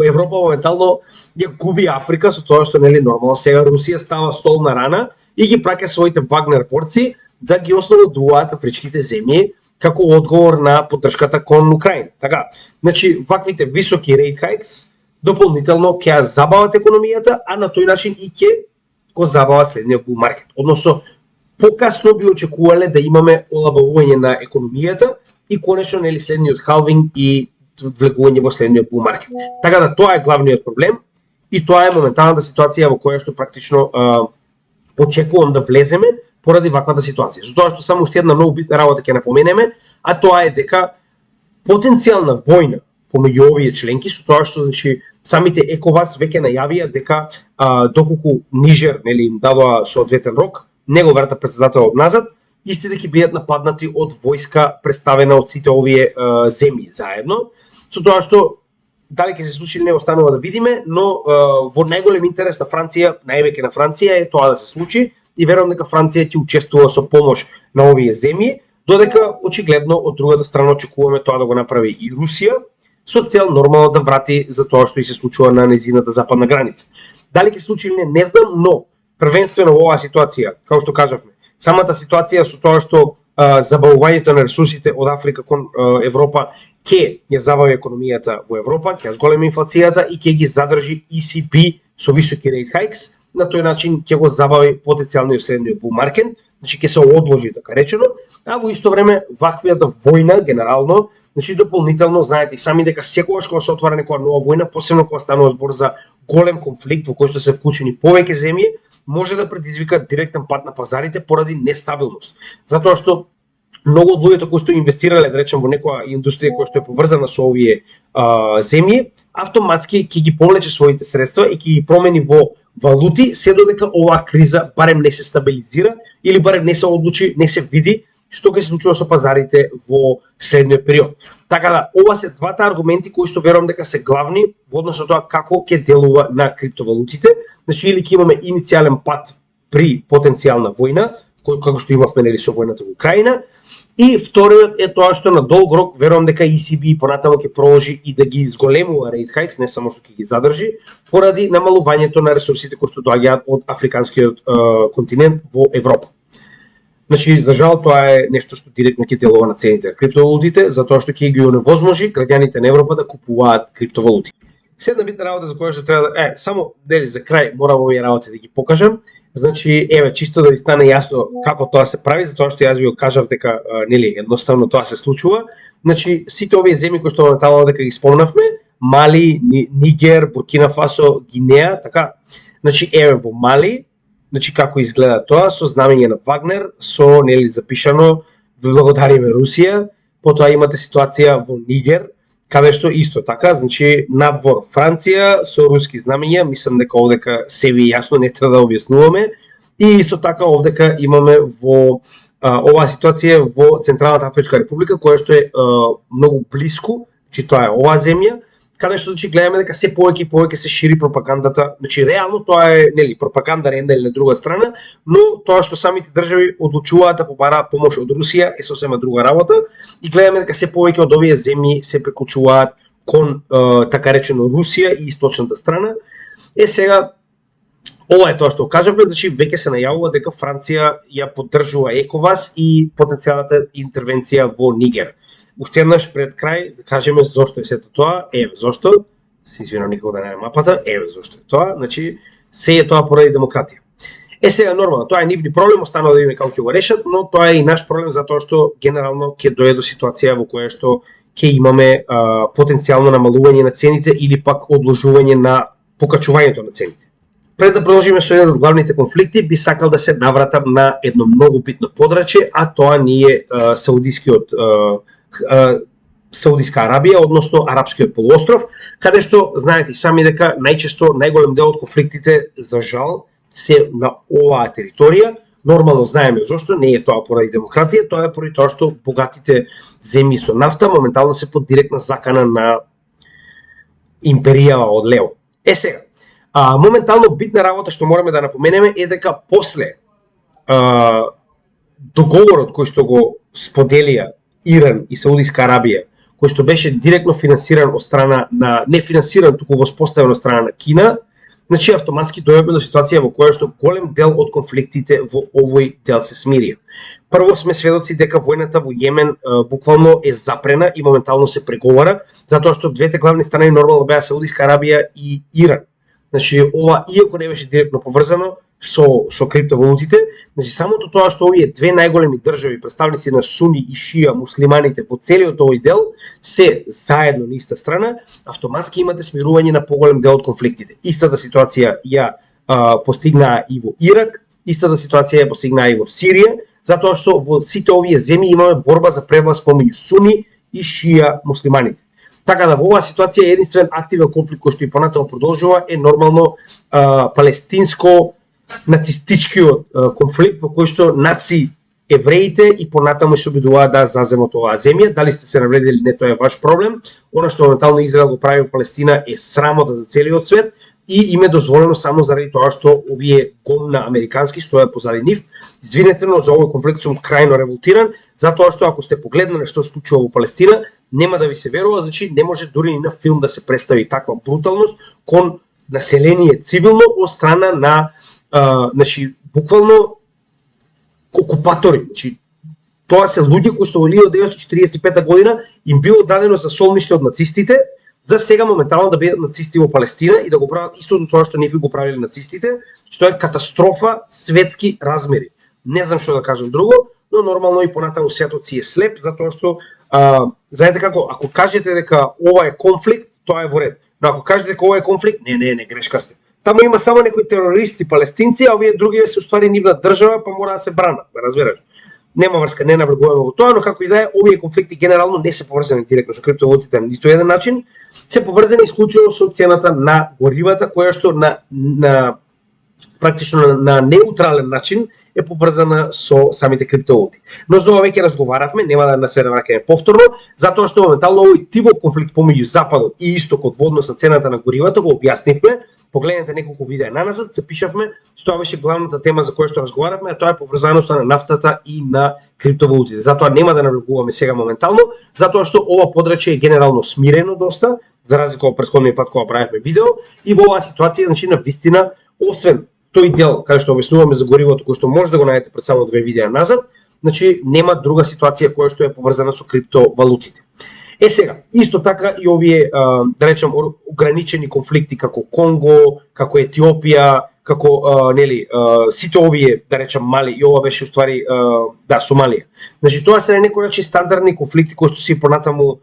Европа моментално ја губи Африка со тоа што нели нормално сега Русија става столна рана и ги праќа своите Вагнер борци да ги ослободуваат афричките земји како одговор на поддршката кон Украина. Така, значи ваквите високи рейт хайкс дополнително ќе ја забават економијата, а на тој начин и ќе го забават следниот bull market. Односно покасно би очекувале да имаме олабавување на економијата и конечно нели следниот халвинг и влегување во следниот bull market. Така да тоа е главниот проблем и тоа е моменталната ситуација во која што практично очекувам да влеземе поради ваквата ситуација. Затоа што само уште една многу битна работа ќе напоменеме, а тоа е дека потенцијална војна помеѓу овие членки, со тоа што значи самите ЕКОВАС веќе најавија дека доколку Нижер нели им дадоа соодветен рок, не го врата претседателот назад, истите ќе бидат нападнати од војска представена од сите овие земји заедно, со тоа што дали ќе се случи или не останува да видиме, но во најголем интерес на Франција, највеќе на Франција е тоа да се случи и верувам дека Франција ќе учествува со помош на овие земји, додека очигледно од другата страна очекуваме тоа да го направи и Русија со цел нормално да врати за тоа што и се случува на нејзината западна граница. Дали ќе се случи или не знам, но првенствено во оваа ситуација, како што кажавме, самата ситуација со тоа што забавувањето на ресурсите од Африка кон Европа ќе ја забави економијата во Европа, ќе ја зголеми инфлацијата и ќе ги задржи ECB со високи rate hikes, на тој начин ќе го забави потенцијалниот средниот bull market, значи ќе се одложи така речено, а во исто време ваквијата војна генерално, значи дополнително знаете и сами дека секогаш кога се отвара некоја нова војна, посебно кога станува збор за голем конфликт во кој што се вклучени повеќе земји, може да предизвика директен пат на пазарите поради нестабилност. Затоа што многу од луѓето кои што инвестирале, да речем, во некоја индустрија која што е поврзана со овие земји, автоматски ќе ги повлече своите средства и ќе ги промени во валути, се додека оваа криза барем не се стабилизира или барем не се одлучи, не се види што ќе се случува со пазарите во следниот период. Така да, ова се двата аргументи кои што верувам дека се главни во однос на тоа како ќе делува на криптовалутите. Значи, или ќе имаме иницијален пат при потенцијална војна, како што имавме нели со војната во Украина, и вториот е тоа што на долг рок верувам дека ECB понатаму ќе продолжи и да ги изголемува rate hikes, не само што ќе ги задржи, поради намалувањето на ресурсите кои што доаѓаат од африканскиот континент во Европа. Значи, за жал, тоа е нешто што директно ќе делува на цените на криптовалутите, затоа што ќе ги оневозможи граѓаните на Европа да купуваат криптовалути. Следна битна работа за која што треба да само дели за крај морам овие работи да ги покажам. Значи, еве, чисто да ви стане јасно како тоа се прави, затоа што јас ви го кажав дека нели едноставно тоа се случува. Значи, сите овие земји кои што моментално дека ги спомнавме, Мали, Нигер, Буркина Фасо, Гинеа, така. Значи, еве во Мали, значи како изгледа тоа со знамење на Вагнер, со нели запишано благодариме Русија. Потоа имате ситуација во Нигер, каде што исто така, значи надвор Франција со руски знамења, мислам дека овдека се ви јасно, не треба да објаснуваме. И исто така овдека имаме во оваа ситуација во Централната Афричка република, која што е многу блиску, значи тоа е оваа земја, каде што значи гледаме дека се повеќе и повеќе се шири пропагандата. Значи реално тоа е нели пропаганда на една или на друга страна, но тоа што самите држави одлучуваат да побараат помош од Русија е сосема друга работа и гледаме дека се повеќе од овие земји се приклучуваат кон така речено Русија и источната страна. Сега ова е тоа што кажавме, значи веќе се најавува дека Франција ја поддржува ЕКОВАС и потенцијалната интервенција во Нигер. Уште еднаш пред крај да кажеме зошто е сето тоа, еве зошто, се извинам никога да не е мапата, еве зошто е тоа, значи се е тоа поради демократија. Сега нормално, тоа е нивни проблем, останува да видиме како ќе го решат, но тоа е и наш проблем затоа што генерално ќе дојде до ситуација во која што ќе имаме потенцијално намалување на цените или пак одложување на покачувањето на цените. Пред да продолжиме со еден од главните конфликти, би сакал да се навратам на едно многу битно подрачје, а тоа ни е Саудиска Арабија, односно Арапскиот полуостров, каде што знаете сами дека најчесто најголем дел од конфликтите за жал се на оваа територија. Нормално знаеме зошто, не е тоа поради демократија, тоа е поради тоа што богатите земји со нафта моментално се под директна закана на империјава од лево. Сега, моментално битна работа што мораме да напоменеме е дека после договорот кој што го споделија Иран и Саудиска Арабија, кој што беше директно финансиран од страна на не финансиран, туку воспоставен од страна на Кина, значи автоматски дојдовме до ситуација во која што голем дел од конфликтите во овој дел се смирија. Прво сме сведоци дека војната во Јемен буквално е запрена и моментално се преговара, затоа што двете главни страни нормално беа Саудиска Арабија и Иран. Значи ова иако не беше директно поврзано со криптовалутите, значи самото тоа што овие две најголеми држави, представници на суни и шија муслиманите во целиот овој дел се заедно на иста страна, автоматски имате смирување на поголем дел од конфликтите. Истата ситуација ја постигнаа и во Ирак, истата ситуација ја постигнаа и во Сирија, затоа што во сите овие земји имаме борба за превласт помеѓу суни и шија муслиманите. Така да во оваа ситуација единствен активен конфликт кој што и понатаму продолжува е нормално палестинско-нацистичкиот конфликт во кој што наци евреите и понатаму се обидуваат да заземат оваа земја. Дали сте се навредили, не, тоа е ваш проблем. Она што моментално Израел го прави во Палестина е срамота за целиот свет и им е дозволено само заради тоа што овие гомна американски стојат позади нив. Извинете, но за овој конфликт сум крајно револтиран, затоа што ако сте погледнале што се случува во Палестина, нема да ви се верува, значи не може дури ни на филм да се представи таква бруталност кон население цивилно од страна на значи буквално окупатори. Значи, тоа се луѓе кои што во 1945 година им било дадено за солниште од нацистите, за сега моментално да бидат нацисти во Палестина и да го прават истото тоа што нивни го правиле нацистите, што е катастрофа светски размери. Не знам што да кажам друго, но нормално и понатаму светот си е слеп, затоа што знаете како, ако кажете дека ова е конфликт, тоа е во ред. Но ако кажете дека ова е конфликт, не, грешка сте. Таму има само некои терористи палестинци, а овие други се уствари нивна држава, па мора да се бранат, разбираш? Нема врска, не навлегуваме во тоа, но како и да е, овие конфликти генерално не се поврзани директно со криптовалутите на ниту еден начин, се поврзани исклучиво со цената на горивата, која што практично на неутрален начин е поврзана со самите криптовалути. Но за ова веќе разговаравме, нема да се враќаме повторно, затоа што моментално овој тип конфликт помеѓу Западот и Истокот во однос на цената на горивата го објаснивме. Погледнете неколку видеа наназад, се пишавме, тоа беше главната тема за која што разговаравме, а тоа е поврзаноста на нафтата и на криптовалутите. Затоа нема да навлегуваме сега моментално, затоа што ова подрачје е генерално смирено доста, за разлика од претходниот пат кога правевме видео, и во оваа ситуација, значи на вистина, освен тој дел каде што објаснуваме за горивото кој што може да го најдете пред само 2 видеа назад, значи нема друга ситуација која што е поврзана со криптовалутите. Сега, исто така и овие, да речем, ограничени конфликти како Конго, како Етиопија, како сите овие, да речем, Мали, и ова беше уствари, Сомалија. Значи тоа се некои начин стандардни конфликти кои што се понатаму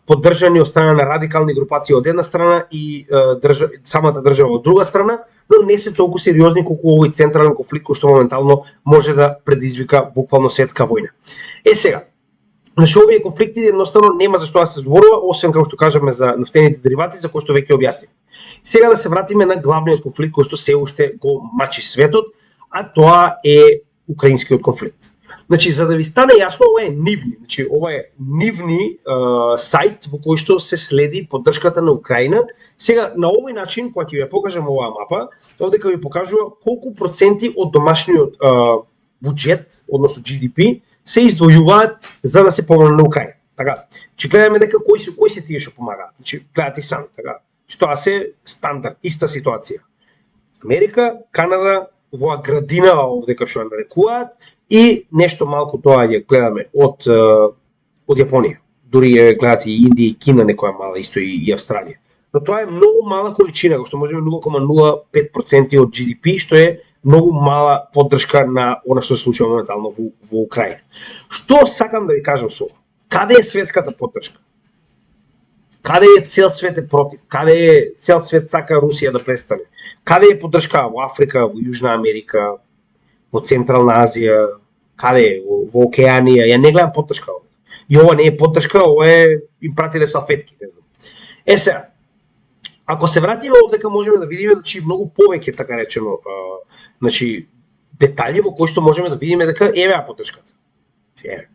поддржани од страна на радикални групации од една страна и самата држава од друга страна, но не се толку сериозни колку овој централен конфликт кој што моментално може да предизвика буквално светска војна. Сега, значи овие конфликти едноставно нема за што да се зборува, освен како што кажаме за нафтените деривати, за кои што веќе објаснив. Сега да се вратиме на главниот конфликт кој што се уште го мачи светот, а тоа е украинскиот конфликт. Значи, за да ви стане јасно, ова е Нивни. Значи, ова е Нивни сајт во кој што се следи поддршката на Украина. Сега, на овој начин, кога ќе ви ја покажам оваа мапа, овдека ви покажува колку проценти од домашниот буџет, односно GDP, се издвојуваат за да се помогне на Украина. Така, че гледаме дека кои се тие што помагаат. Значи, гледате сами, така. Тоа се стандард, иста ситуација. Америка, Канада, во градина овдека што ја нарекуваат, и нешто малку тоа ја гледаме од Јапонија. Дури ја гледате и Индија и Кина, некоја мала, исто и Австралија. Но тоа е многу мала количина, што можеме 0,05% од GDP, што е многу мала поддршка на она што се случува моментално во Украина. Што сакам да ви кажам со ова? Каде е светската поддршка? Каде е цел свет е против? Каде е цел свет сака Русија да престане? Каде е поддршка во Африка, во Јужна Америка, во Централна Азија, каде е, во Океанија? Ја не гледам поддршка овде. И ова не е поддршка, ова е им пратиле салфетки, не знам. Сега, ако се вратиме овдека можеме да видиме многу повеќе, така речено, детали во кои што можеме да видиме дека еве поддршката. Еве.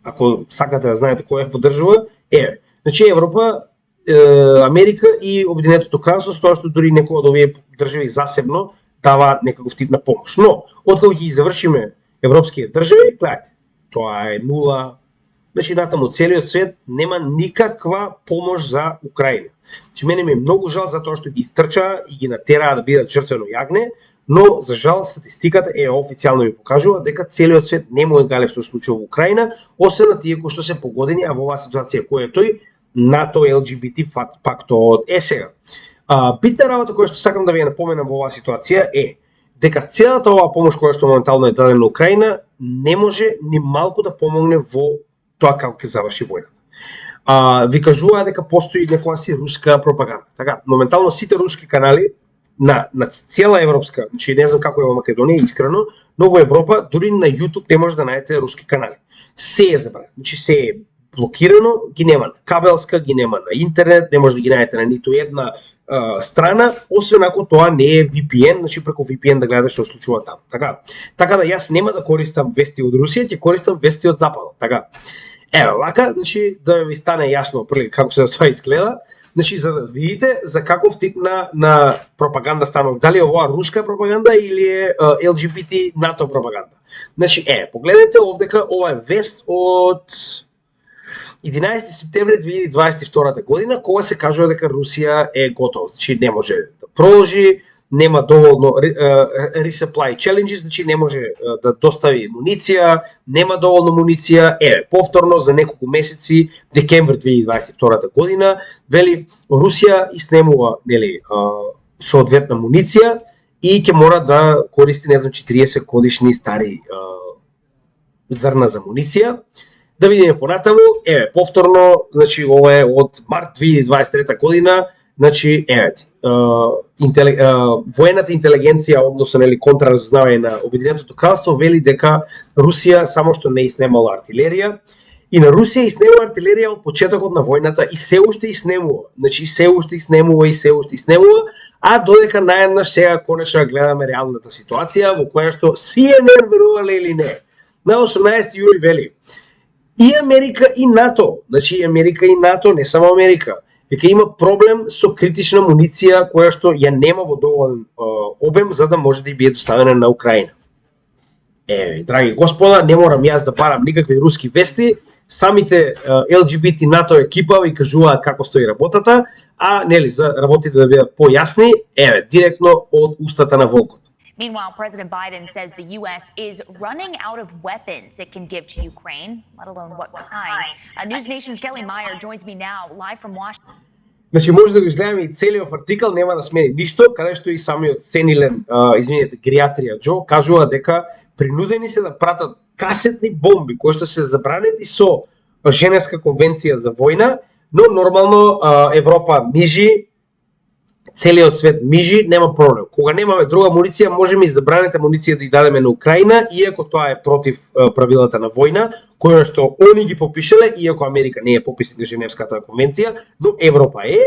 Ако сакате да знаете кој ја поддржува, еве. Значи Европа, Америка и Обединетото кралство, тоа што дури некои од овие држави засебно даваат некаков тип на помош. Но, откако ги завршиме европските држави, гледате, тоа е нула. Значи натаму целиот свет нема никаква помош за Украина. Значи мене ми е многу жал за тоа што ги истрчаа и ги натераа да бидат жртвено јагне, но за жал статистиката официјално ви покажува дека целиот свет не му е галев што се случува во Украина, освен на тие кои што се погодени, а во оваа ситуација која е тој НАТО LGBT пактот. Сега, битна работа која што сакам да ви ја напоменам во оваа ситуација е дека целата оваа помош која што моментално е дадена на Украина не може ни малку да помогне во тоа како ќе заврши војната. Ви кажуваа дека постои некоја си руска пропаганда. Така, моментално сите руски канали на цела европска, значи не знам како е во Македонија искрено, но во Европа дури на YouTube не може да најдете руски канали. Се е забрано, значи се е блокирано, ги нема на кабелска, ги нема на интернет, не може да ги најдете на ниту една страна, освен ако тоа не е VPN, значи преку VPN да гледате што се случува таму. Така да јас нема да користам вести од Русија, ќе користам вести од Западот. Така. Ево, вака, значи да ви стане јасно прилика како се тоа изгледа, значи за да видите за каков тип на пропаганда станува, дали е ова руска пропаганда или е LGBT НАТО пропаганда. Значи, погледнете овдека, ова е вест од 11 септември 2022 година, кога се кажува дека Русија е готова, значи не може да проложи, нема доволно resupply challenges, значи не може да достави муниција, нема доволно муниција. Повторно за неколку месеци, декември 2022 година, вели Русија иснемува, нели, соодветна муниција и ќе мора да користи, не знам, 40 годишни стари зрна за муниција. Да видиме понатаму, повторно, значи ова е од март 2023 година, значи воената интелигенција, односно нели контраразузнавање на Обединетото кралство вели дека Русија само што не иснемала артилерија и на Русија иснемува артилерија од почетокот на војната и се уште иснемува. Значи се уште иснемува, а додека наеднаш сега конечно гледаме реалната ситуација во која што CNN верувале или не. На 18 јули вели и Америка и НАТО, значи Америка и НАТО, не само Америка, веќе има проблем со критична муниција која што ја нема во доволен обем за да може да биде доставена на Украина. Драги господа, не морам јас да барам никакви руски вести, самите LGBT НАТО екипа ви кажуваат како стои работата, а нели за работите да бидат појасни, директно од устата на волкот. Meanwhile, President Biden says the U.S. is running out of weapons it can give to Ukraine, let alone what kind. News Nation's Kelly Meyer joins me now, live from Washington. Значи може да го изгледаме и целиот артикал, нема да смени ништо, каде што и самиот сенилен, Гериатрија Џо кажува дека принудени се да пратат касетни бомби кои што се забранети со Женевска конвенција за војна, но нормално Европа мижи, целиот свет мижи, нема проблем. Кога немаме друга муниција, можеме и забранете муниција да ја дадеме на Украина, иако тоа е против правилата на војна, која што они ги попишале, иако Америка не е пописник на Женевската конвенција, но Европа е.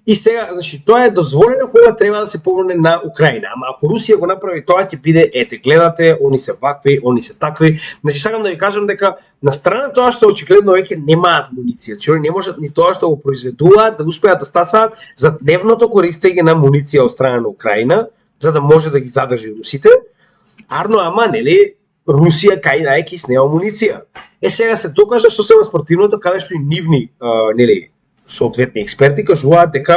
И сега, значи, тоа е дозволено кога треба да се помогне на Украина. Ама ако Русија го направи тоа, ќе биде, гледате, они се вакви, они се такви. Значи, сакам да ви кажам дека на страна тоа што очигледно веќе немаат муниција, че не можат ни тоа што го произведуваат да успеат да стасаат за дневното користење на муниција од страна на Украина, за да може да ги задржи русите. Арно, ама, нели, Русија кај да е ки снема муниција. Сега се докажа што се спортивното, каде што и нивни, нели, соодветни експерти кажуваат дека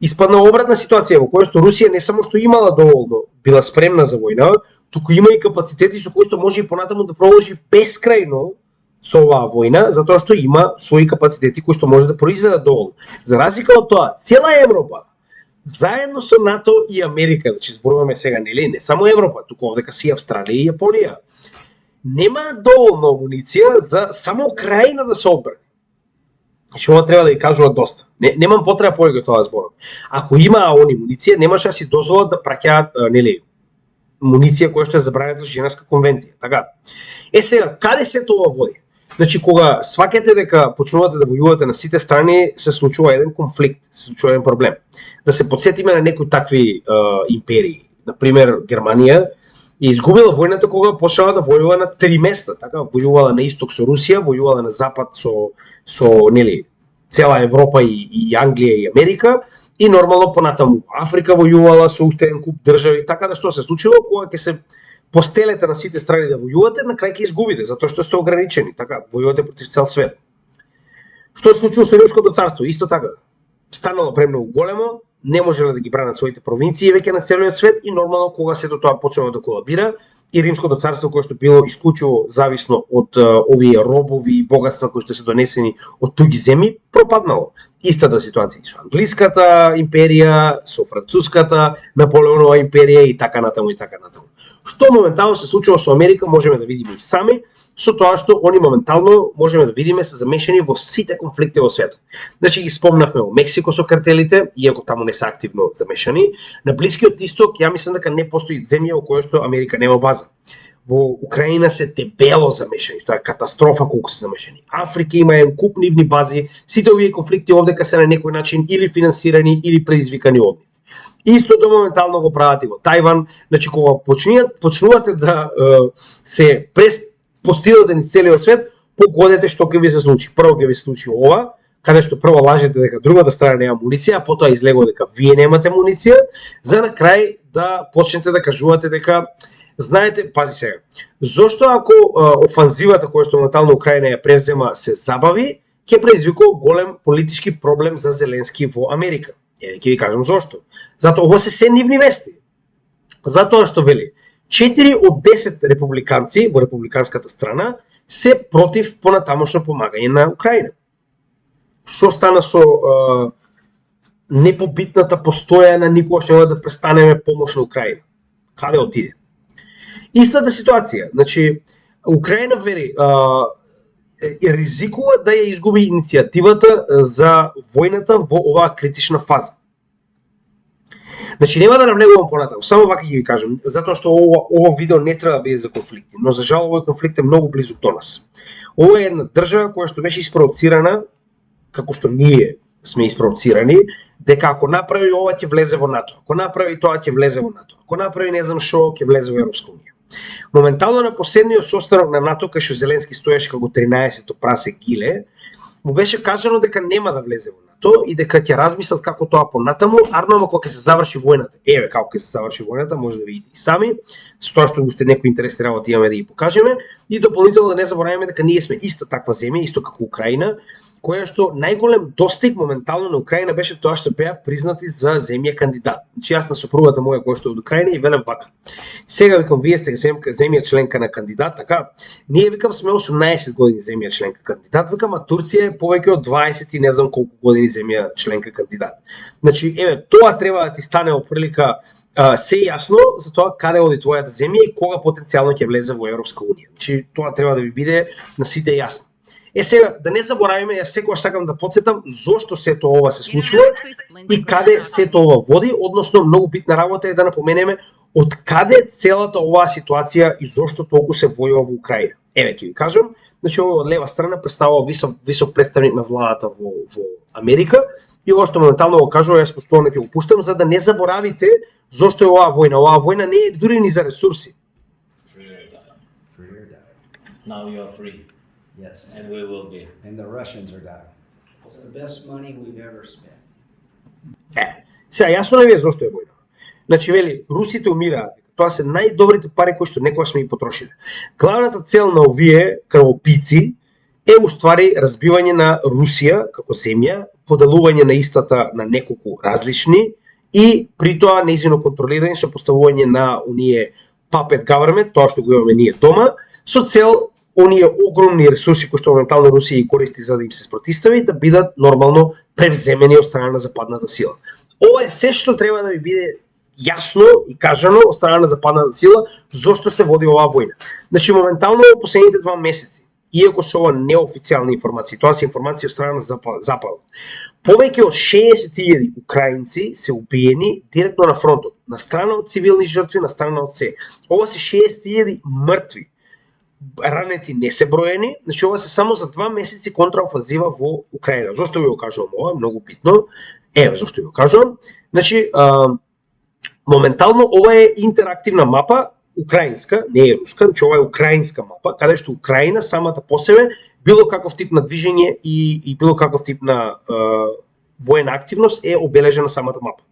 испадна обратна ситуација во која што Русија не само што имала доволно, била спремна за војна, туку има и капацитети со кои што може и понатаму да продолжи бескрајно со оваа војна, затоа што има своји капацитети кои што може да произведат доволно. За разлика од тоа, цела Европа заедно со НАТО и Америка, значи зборуваме сега нели, не само Европа, туку овдека си Австралија и Јапонија, нема доволно муниција за само Украина да се одбрани. Значи, ова треба да ја кажуваат доста. Немам потреба повеќе тоа зборам. Ако имаа они муниција, немаше да си дозволат да праќаат, нели, муниција која што е забранета со Женевска конвенција. Така. Сега, каде се тоа води? Значи, кога сваќате дека почнувате да војувате на сите страни, се случува еден конфликт, се случува еден проблем. Да се потсетиме на некои такви империи. Например, Германија е изгубила војната кога почнала да војува на 3 места, така, војувала на исток со Русија, војувала на запад со нели цела Европа и Англија и Америка и нормално понатаму Африка војувала со уште еден куп држави, така да што се случило кога ќе се постелете на сите страни да војувате, на крај ќе изгубите затоа што сте ограничени, така, војувате против цел свет. Што се случило со Римското царство? Исто така. Станало премногу големо, не можеле да ги бранат своите провинции веќе на целиот свет и нормално кога сето тоа почнало да колабира и Римското царство кое што било исклучиво зависно од овие робови и богатства кои што се донесени од туги земји, пропаднало. Истата ситуација и со англиската империја, со француската, Наполеонова империја и така натаму и така натаму. Што моментално се случува со Америка можеме да видиме и сами, со тоа што они моментално можеме да видиме се замешани во сите конфликти во светот. Значи ги спомнавме во Мексико со картелите, иако таму не се активно замешани, на Блискиот исток ја мислам дека не постои земја во која што Америка нема база. Во Украина се дебело замешани, тоа е катастрофа колку се замешани. Африка има еден куп нивни бази, сите овие конфликти овдека се на некој начин или финансирани или предизвикани од нив. Истото моментално го прават и во Тајван, значи кога почнувате да се постидате низ целиот свет, погодете што ќе ви се случи. Прво ќе ви се случи ова, каде што прво лажете дека другата страна нема муниција, а потоа излегува дека вие немате муниција, за на крај да почнете да кажувате дека знаете, пази сега, зошто ако офанзивата која што моментално Украина ја превзема се забави, ќе предизвикува голем политички проблем за Зеленски во Америка. Ќе ви кажам зошто. Затоа ова се нивни вести. Затоа што вели 4 од 10 републиканци во републиканската страна се против понатамошно помагање на Украина. Што стана со непобитната постојана никогаш нема да престанеме помош на Украина? Каде отиде? Истата ситуација, значи Украина вери ризикува да ја изгуби иницијативата за војната во оваа критична фаза. Значи нема да навлегувам понатаму, само вака ќе ви кажам, затоа што ова видео не треба да биде за конфликти, но за жал овој конфликт е многу близок до нас. Ова е една држава која што беше испровоцирана, како што ние сме испровоцирани, дека ако направи ова ќе влезе во НАТО, ако направи тоа ќе влезе во НАТО, ако направи не знам што ќе влезе во Европска унија. Моментално на последниот состанок на НАТО, кај што Зеленски стоеше како 13-то прасе гиле, му беше кажано дека нема да влезе во НАТО и дека ќе размислат како тоа понатаму, арно кога ќе се заврши војната. Еве како ќе се заврши војната, може да видите и сами, со тоа што уште некои интересни работи имаме да ги покажеме, и дополнително да не забораваме дека ние сме иста таква земја, исто како Украина, која што најголем достиг моментално на Украина беше тоа што беа признати за земја кандидат. Значи јас на сопругата моја која што е од Украина и велам вака. Сега викам вие сте земја членка на кандидат, така? Ние викам сме 18 години земја членка кандидат, викам а Турција е повеќе од 20 и не знам колку години земја членка кандидат. Значи еве тоа треба да ти стане оприлика се јасно за тоа каде оди твојата земја и кога потенцијално ќе влезе во Европска унија. Значи тоа треба да ви биде на сите јасно. Сега, да не заборавиме, јас секогаш сакам да потсетам зошто сето ова се случува и каде сето ова води, односно многу битна работа е да напоменеме од каде целата оваа ситуација и зошто толку се војува во Украина. Еве ќе ви кажам, значи овој од лева страна представува висок представник на владата во Америка и ова што моментално го кажува, јас постојано ќе го пуштам за да не заборавите зошто е оваа војна. Оваа војна не е дури ни за ресурси. Free or die. Now you are free, Yes. and we will be. And the Russians are dying. It's the best money we've ever spent. Сега јасно не ви е зошто е војна. Значи вели, русите умираат. Тоа се најдобрите пари кои што некогаш сме ги потрошиле. Главната цел на овие крвопици е уствари разбивање на Русија како земја, поделување на истата на неколку различни и при тоа нејзино контролирање со поставување на оние puppet government, тоа што го имаме ние дома, со цел оние огромни ресурси кои што моментално Русија ги користи за да им се спротистави да бидат нормално превземени од страна на западната сила. Ова е се што треба да ви биде јасно и кажано од страна на западната сила зошто се води оваа војна. Значи моментално во последните 2 месеци, иако се ова неофицијални информации, тоа се информации од страна на западот, повеќе од 60.000 украинци се убиени директно на фронтот, на страна од цивилни жртви, на страна од се. Ова се 60.000 мртви. Ранети не се броени, значи ова се само за 2 месеци контраофанзива во Украина. Зошто ви го кажувам ова? Многу битно. Еве зошто ви го кажувам. Значи, моментално ова е интерактивна мапа, украинска, не е руска, значи ова е украинска мапа, каде што Украина самата по себе, било каков тип на движење и било каков тип на воена активност е обележена самата мапа.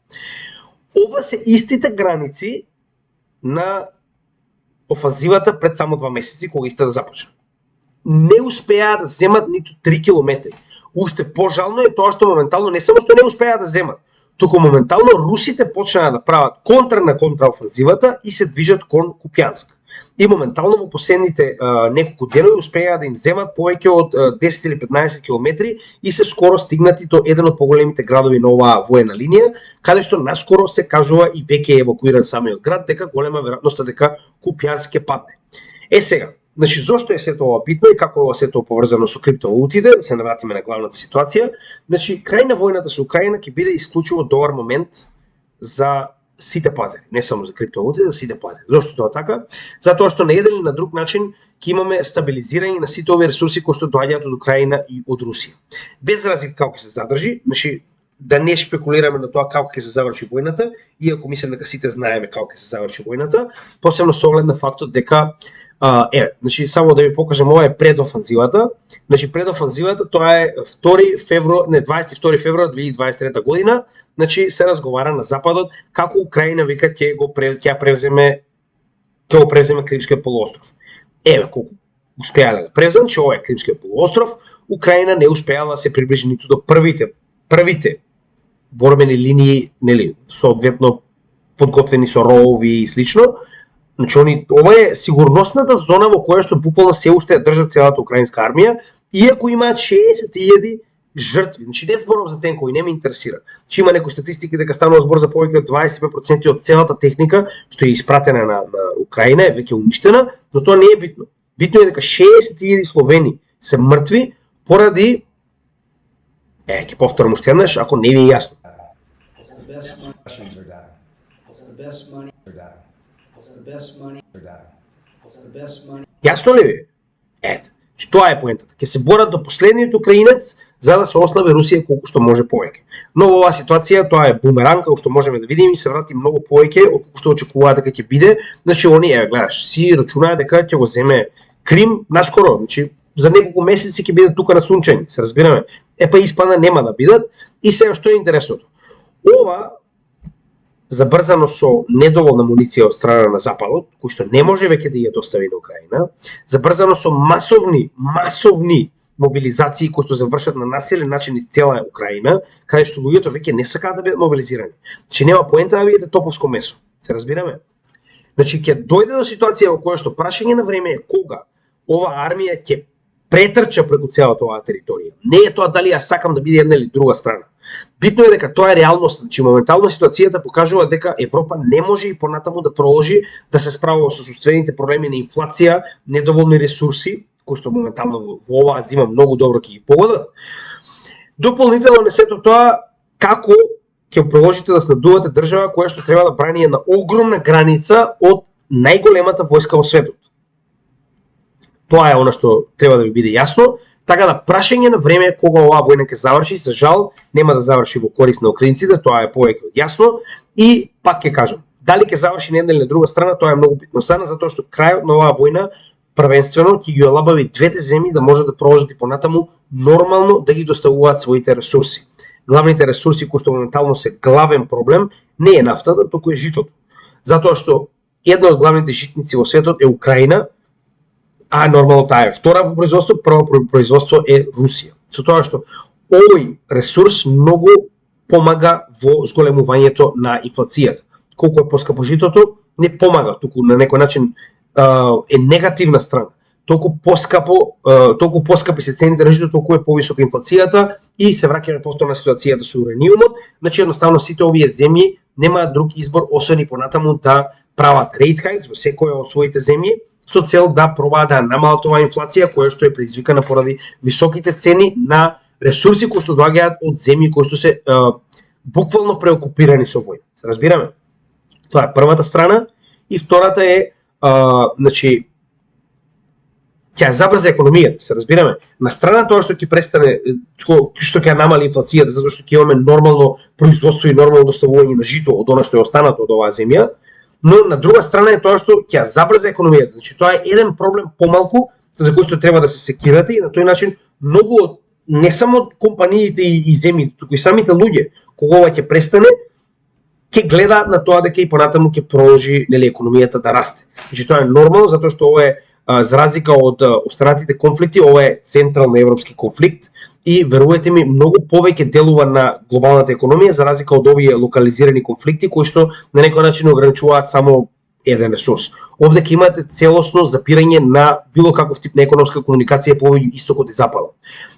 Ова се истите граници на офанзивата пред само 2 месеци кога истата да започне. Не успеа да земат ниту 3 километри. Уште пожално е тоа што моментално не само што не успеа да земат, туку моментално русите почнаа да прават контра на контраофанзивата и се движат кон Купјанск. И моментално во последните неколку денови успеа да им земат повеќе од 10 или 15 километри и се скоро стигнати до еден од поголемите градови на оваа воена линија, каде што наскоро се кажува и веќе е евакуиран самиот град, дека голема веројатност дека Купјанск ќе падне. Сега, значи зошто е сето ова битно и како ова сето поврзано со криптовалутите, да се навратиме на главната ситуација, значи крај на војната со Украина ќе биде исклучиво добар момент за сите пазари, не само за криптовалутите, за сите пазари. Зошто тоа така? Затоа што на еден или на друг начин ќе имаме стабилизирање на сите овие ресурси кои што доаѓаат од Украина и од Русија. Без разлика како ќе се задржи, значи да не шпекулираме на тоа како ќе се заврши војната, иако мислам дека сите знаеме како ќе се заврши војната, посебно со оглед на фактот дека значи само да ви покажам, ова е предофанзивата. Значи предофанзивата тоа е 22 февруар 2023 година. Значи се разговара на западот како Украина вика ќе го превземе Кримскиот полуостров. Еве колку успеале да превземат, че ова е Кримскиот полуостров, Украина не успеала да се приближи ниту до првите борбени линии, нели, соодветно подготвени со ровови и слично. Значи ова е сигурносната зона во која што буквално се уште држат целата украинска армија, иако имаат 60.000 жртви. Значи не зборам за тенкови, не ме интересира. Значи има некои статистики дека станува збор за повеќе од 25% од целата техника што е испратена на Украина, е веќе уништена, но тоа не е битно. Битно е дека 60.000 словени се мртви поради ќе повторам уште еднаш, ако не ви е јасно. The best money, Russians are dying. the best money, They're dying. the best money, They're dying. the best money. Јасно ли ви? Ете, тоа е поентата. Ќе се борат до последниот украинец за да се ослаби Русија колку што може повеќе. Но во оваа ситуација тоа е бумеранг, како што можеме да видиме, и се врати многу повеќе од колку што очекуваат дека ќе биде. Значи они, гледаш, си рачунаат дека ќе го земе Крим наскоро, значи за неколку месеци ќе бидат тука на сунчање, се разбираме. Па испадна нема да бидат. И сега што е интересното? Ова забрзано со недоволна муниција од страна на Западот, кој што не може веќе да ја достави на Украина, забрзано со масовни мобилизации кои што завршат на насилен начин из цела Украина, каде што луѓето веќе не сакаат да бидат мобилизирани. Значи нема поента да видите топовско месо. Се разбираме? Значи ќе дојде до ситуација во која што прашање на време е кога оваа армија ќе претрча преку целата оваа територија. Не е тоа дали ја сакам да биде една или друга страна. Битно е дека тоа е реалноста. Значи моментално ситуацијата покажува дека Европа не може и понатаму да продолжи да се справува со собствените проблеми на инфлација, недоволни ресурси, кои што моментално во оваа зима многу добро ќе ги погодат. Дополнително на сето тоа, како ќе продолжите да снабдувате држава која што треба да брани една огромна граница од најголемата војска во светот. Тоа е она што треба да ви биде јасно. Така да прашање на време кога оваа војна ќе заврши, за жал нема да заврши во корист на украинците, тоа е повеќе од јасно. И пак ќе кажам, дали ќе заврши на една или на друга страна, тоа е многу битно сега, затоа што крајот на оваа војна првенствено ќе ги олабави двете земји да можат да продолжат и понатаму нормално да ги доставуваат своите ресурси. Главните ресурси кои што моментално се главен проблем не е нафтата, туку е житото. Затоа што една од главните житници во светот е Украина, а нормално таа е втора по производство, прво по производство е Русија. Со тоа што овој ресурс многу помага во зголемувањето на инфлацијата. Колку е поскапо житото, не помага, туку на некој начин е негативна страна. Толку поскапи се цените на житото, толку е повисока инфлацијата и се враќаме повторно на ситуацијата со урениумот. Значи едноставно сите овие земји немаат друг избор освен и понатаму да прават rate hikes во секоја од своите земји со цел да пробаат да намалат оваа инфлација која што е предизвикана поради високите цени на ресурси кои што доаѓаат од земји кои што се буквално преокупирани со војна. Се разбираме? Тоа е првата страна и втората е значи ќе забрза економијата, се разбираме. На страна тоа што ќе престане, што ќе намали инфлацијата, затоа што ќе имаме нормално производство и нормално доставување на жито од она што е останато од оваа земја, но на друга страна е тоа што ќе забрза економијата. Значи тоа е еден проблем помалку за кој што треба да се секирате и на тој начин многу од не само компаниите и земјите, туку и самите луѓе, кога ова ќе престане, ќе гледаат на тоа дека и понатаму ќе продолжи економијата да расте. Значи тоа е нормално затоа што ова е за разлика од останатите конфликти, ова е централен европски конфликт и верувате ми многу повеќе делува на глобалната економија за разлика од овие локализирани конфликти кои што на некој начин ограничуваат само еден ресурс. Овде ќе имате целосно запирање на било каков тип на економска комуникација помеѓу истокот и западот.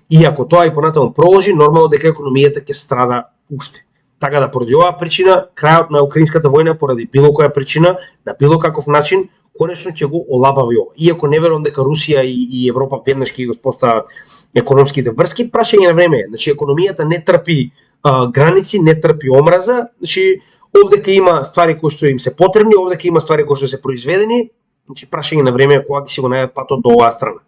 И ако тоа и понатаму продолжи, нормално дека економијата ќе страда уште. Така да поради оваа причина, крајот на украинската војна поради било која причина, на било каков начин, конечно ќе го олабави ова. Иако не верувам дека Русија и Европа веднаш ќе го спостават економските врски, прашање на време. Значи економијата не трпи граници, не трпи омраза, значи овде ќе има ствари кои што им се потребни, овде ќе има ствари кои што се произведени, значи прашање на време кога ќе се го најдат патот до оваа страна.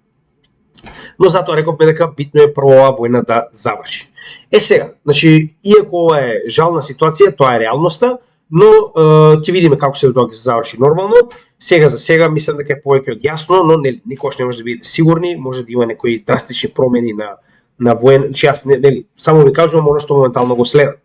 Но затоа рековме дека битно е прво оваа војна да заврши. Сега, значи иако ова е жална ситуација, тоа е реалноста, но ќе видиме како се тоа ќе се заврши нормално. Сега за сега мислам дека е повеќе од јасно, но никогаш не може да бидете сигурни, може да има некои драстични промени на воен, че јас само ви кажувам оно што моментално го следам.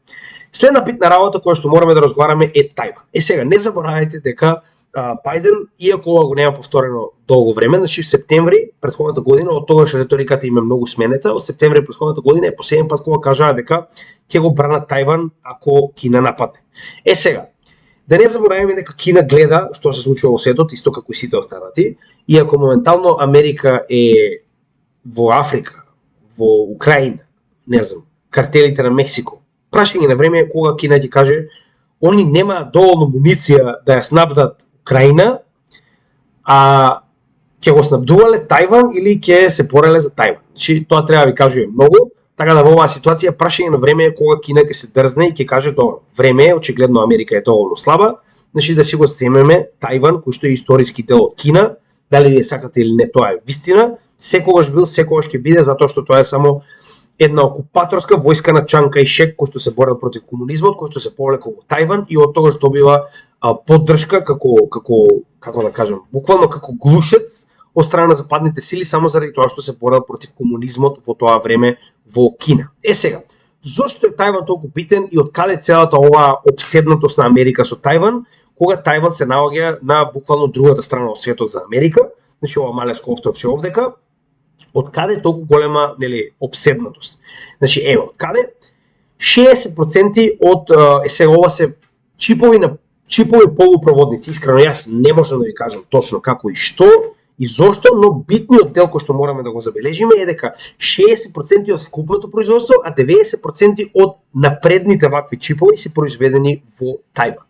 Следна битна работа која што мораме да разговараме е Тајван. Сега не заборавајте дека Бајден, иако ова го нема повторено долго време, значи в септември претходната година, од тогаш риториката им е многу сменета, од септември претходната година е последен пат кога кажаа дека ќе го бранат Тајван ако Кина нападне. Сега, да не забораваме дека Кина гледа што се случува во светот, исто како и сите останати, и ако моментално Америка е во Африка, во Украина, не знам, картелите на Мексико, прашање на време е кога Кина ќе каже они нема доволно муниција да ја снабдат Украина, а ќе го снабдувале Тајван или ќе се пореле за Тајван. Значи, тоа треба да ви кажува многу, така да во оваа ситуација прашање на време е кога Кина ќе се дрзне и ќе каже добро, време е, очигледно Америка е доволно слаба, значи да си го земеме Тајван, кој што е историски дел од Кина, дали вие сакате или не, тоа е вистина, секогаш бил, секогаш ќе биде, затоа што тоа е само една окупаторска војска на Чанка и Шек кој што се борел против комунизмот, кој што се повлекол во Тајван и од тогаш добива поддршка како да кажам, буквално како глушец од страна на западните сили само заради тоа што се борел против комунизмот во тоа време во Кина. Сега, зошто е Тајван толку битен и од каде целата оваа обседнатост на Америка со Тајван, кога Тајван се наоѓа на буквално другата страна од светот за Америка, значи ова малеско овтовче овдека, од каде толку голема, нели, обседнатост? Значи, ево, од каде 60% од сега ова се чипови полупроводници. Искрено јас не можам да ви кажам точно како и што и зошто, но битниот дел кој што мораме да го забележиме е дека 60% од скупното производство, а 90% од напредните вакви чипови се произведени во Тајван.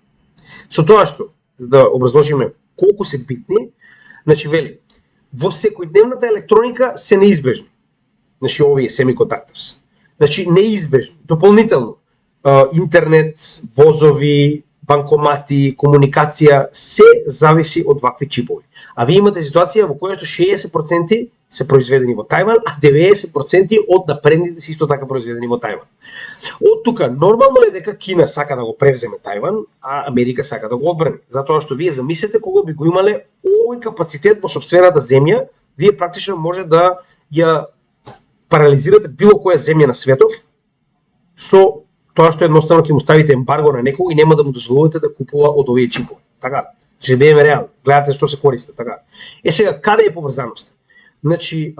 Со тоа што, за да образложиме колку се битни, значи вели, во секојдневната електроника се неизбежни. Значи овие semiconductors. Значи неизбежни, дополнително интернет, возови, банкомати, комуникација, се зависи од вакви чипови. А вие имате ситуација во која што 60% се произведени во Тајван, а 90% од напредните се исто така произведени во Тајван. Од тука нормално е дека Кина сака да го превземе Тајван, а Америка сака да го одбрани. Затоа што вие замислете кога би го имале овој капацитет во сопствената земја, вие практично може да ја парализирате било која земја на светов со тоа што едноставно ќе му ставите ембарго на некој и нема да му дозволите да купува од овие чипови. Така, ќе бидеме реални. Гледате што се користи, така. Сега каде е поврзаноста? Значи,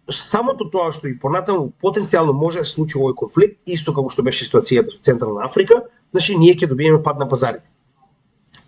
самото тоа што и понатаму потенцијално може да се случи овој конфликт, исто како што беше ситуацијата со Централна Африка, значи ние ќе добиеме пад на пазарите.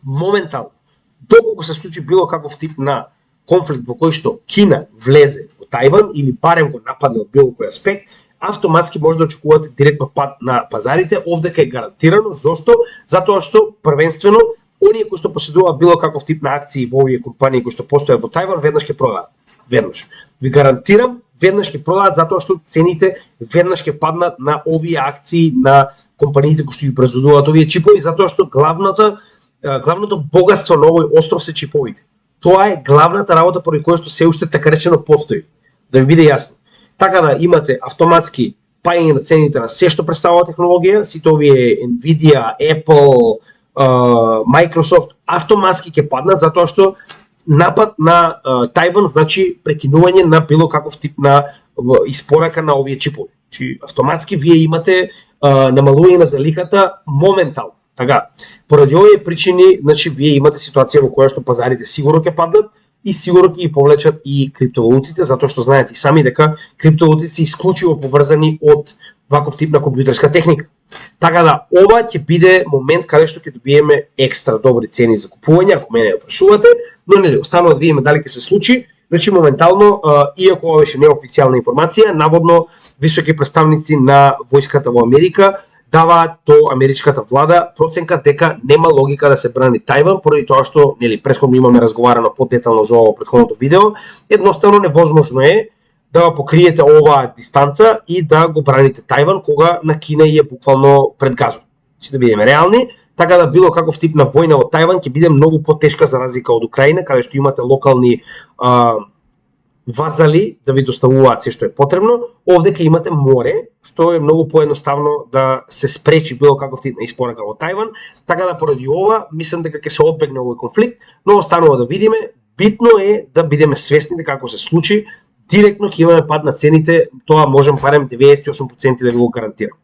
Моментално, доколку се случи било каков тип на конфликт во кој што Кина влезе во Тајван или барем го нападне од било кој аспект, автоматски може да очекувате директно пад на пазарите, овдека е гарантирано. Зошто? Затоа што првенствено оние кои што поседуваат било каков тип на акции во овие компании кои што постојат во Тајван веднаш ќе продаат. Веднаш. Ви гарантирам, веднаш ќе продаат затоа што цените веднаш ќе паднат на овие акции на компаниите кои што ги произведуваат овие чипови, затоа што главното богатство на овој остров се чиповите. Тоа е главната работа поради која што се уште така речено постои. Да ви биде јасно. Така да имате автоматски паѓање на цените на се што представува технологија, сите овие Nvidia, Apple, Microsoft автоматски ќе паднат затоа што напад на Тајван значи прекинување на било каков тип на испорака на овие чипови. Значи автоматски вие имате намалување на заликата моментално. Така, поради овие причини, значи вие имате ситуација во која што пазарите сигурно ќе паднат и сигурно ќе ги повлечат и криптовалутите, затоа што знаете и сами дека криптовалутите се исклучиво поврзани од ваков тип на компјутерска техника. Така да, ова ќе биде момент каде што ќе добиеме екстра добри цени за купување, ако мене ја прашувате, но нели, останува да видиме дали ќе се случи. Значи, моментално, иако ова беше неофицијална информација, наводно високи представници на војската во Америка даваат до америчката влада проценка дека нема логика да се брани Тајван, поради тоа што, нели, претходно имаме разговарано подетално за ова претходното видео, едноставно невозможно е да покриете оваа дистанца и да го браните Тајван кога на Кина е буквално пред газот. Че да бидеме реални, така да било каков тип на војна во Тајван ќе биде многу потешка за разлика од Украина, каде што имате локални вазали да ви доставуваат се што е потребно. Овде ќе имате море, што е многу поедноставно да се спречи било каков тип на испорака во Тајван, така да поради ова мислам дека ќе се одбегне овој конфликт, но останува да видиме. Битно е да бидеме свесни дека ако се случи, директно ќе имаме пад на цените, тоа можем барем 98% да ви го гарантирам.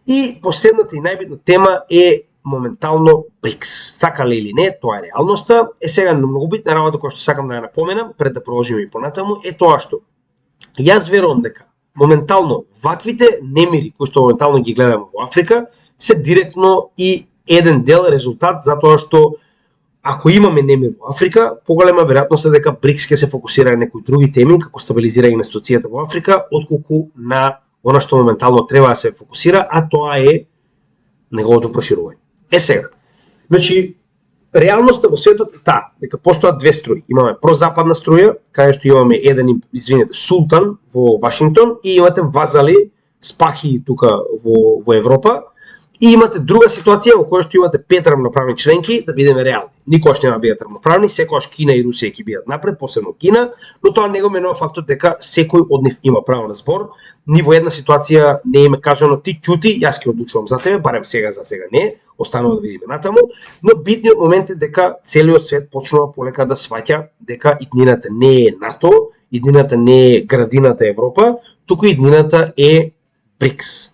И последната и најбитна тема е моментално БРИКС. Сакале или не, тоа е реалноста. Сега многу битна работа која што сакам да ја напоменам пред да продолжиме и понатаму е тоа што јас верувам дека моментално ваквите немири кои што моментално ги гледаме во Африка се директно и еден дел резултат затоа што ако имаме немир во Африка, поголема веројатност е дека БРИКС ќе се фокусира на некои други теми како стабилизирање на ситуацијата во Африка отколку на она што моментално треба да се фокусира, а тоа е неговото проширување. Сега, значи, реалноста во светот е таа, дека постојат две струи. Имаме прозападна струја, каде што имаме еден, султан во Вашингтон и имате вазали, спахи тука во Европа, и имате друга ситуација во која што имате 5 рамноправни членки, да бидеме реални. Никогаш нема бидат рамноправни, секогаш Кина и Русија ќе бидат напред, посебно Кина, но тоа не го менува фактот дека секој од нив има право на збор. Ни во една ситуација не им е кажано ти ќути, јас ќе одлучувам за тебе, барем сега за сега не, останува да видиме натаму, но битниот момент е дека целиот свет почнува полека да сваќа дека иднината не е НАТО, иднината не е градината Европа, туку иднината е БРИКС.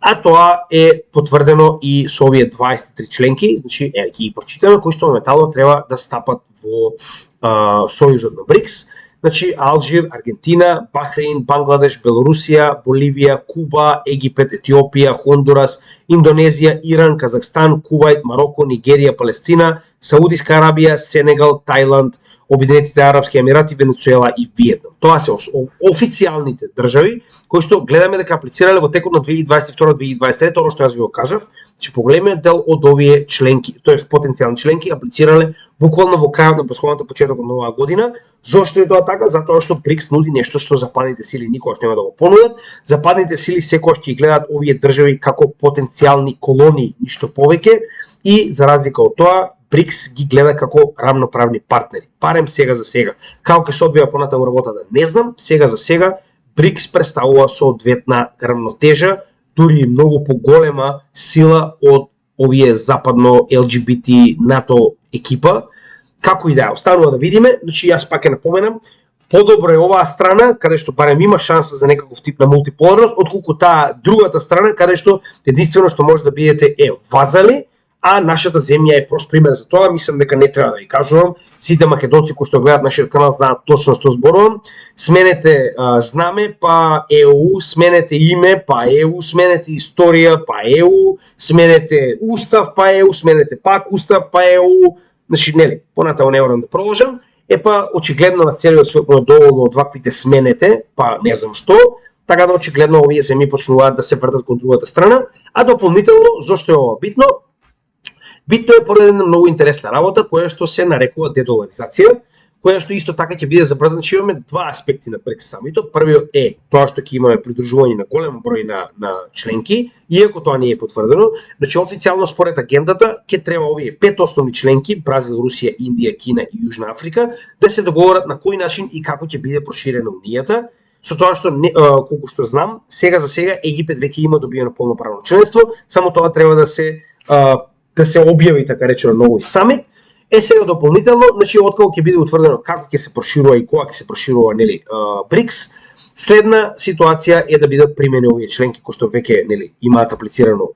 А тоа е потврдено и со овие 23 членки, значи ќе ги прочитаме, кои што моментално треба да стапат во сојузот на БРИКС. Значи Алжир, Аргентина, Бахрейн, Бангладеш, Белорусија, Боливија, Куба, Египет, Етиопија, Хондурас, Индонезија, Иран, Казахстан, Кувајт, Мароко, Нигерија, Палестина, Саудиска Арабија, Сенегал, Тајланд, Обединетите арапски емирати, Венецуела и Виетнам. Тоа се официјалните држави кои што гледаме дека аплицирале во текот на 2022-2023, оно што јас ви го кажав, че поголемиот дел од овие членки, тоест потенцијални членки, аплицирале буквално во крајот на претходната почетокот на оваа година. Зошто е тоа така? Затоа што БРИКС нуди нешто што западните сили никогаш нема да го понудат. Западните сили секогаш ќе гледаат овие држави како потенцијални колонии, ништо повеќе, и за разлика од тоа, БРИКС ги гледа како рамноправни партнери. Барем сега за сега. Како ќе се одвива понатаму работата, не знам. Сега за сега БРИКС представува соодветна рамнотежа, дури многу поголема сила од овие западно ЛГБТ НАТО екипа. Како и да е, останува да видиме. Значи јас пак ќе напоменам, подобро е оваа страна каде што барем има шанса за некаков тип на мултиполарност, отколку таа другата страна каде што единствено што може да бидете е вазали, а нашата земја е прост пример за тоа. Мислам дека не треба да ви кажувам. Сите македонци кои што гледаат нашиот канал знаат точно што зборувам. Сменете знаме, па ЕУ, сменете име, па ЕУ, сменете историја, па ЕУ, сменете устав, па ЕУ, сменете пак устав, па ЕУ. Значи, нели, понатаму не морам да продолжам. Па очигледно на целиот свет му е доволно од ваквите сменете, па не знам што. Така да очигледно овие земји почнуваат да се вртат кон другата страна. А дополнително, зошто е ова битно? Битно е поради една многу интересна работа која што се нарекува дедоларизација, која што исто така ќе биде забрзана. Значи имаме два аспекти на БРИКС самитот. Првиот е тоа што ќе имаме придружување на голем број на членки, иако тоа не е потврдено. Значи официјално според агендата ќе треба овие 5 основни членки, Бразил, Русија, Индија, Кина и Јужна Африка, да се договорат на кој начин и како ќе биде проширена унијата. Со тоа што колку што знам, сега за сега Египет веќе има добиено полноправно членство, само тоа треба да се објави, така речено, на овој самит. Сега дополнително, значи откако ќе биде утврдено како ќе се проширува и кога ќе се проширува, нели, БРИКС, следна ситуација е да бидат примени овие членки кои што веќе, нели, имаат аплицирано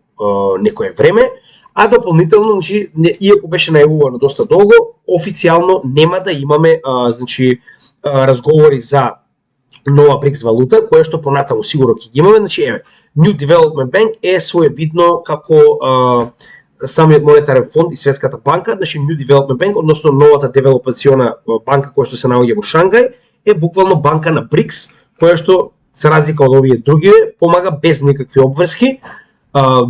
некое време, а дополнително, значи, иако беше најавувано доста долго, официјално нема да имаме значи разговори за нова БРИКС валута, која што понатаму сигурно ќе ги имаме. Значи, New Development Bank е своевидно како самиот монетарен фонд и Светската банка. Значи New Development Bank, односно новата девелопациона банка која што се наоѓа во Шангај, е буквално банка на БРИКС, која што за разлика од овие други помага без никакви обврски.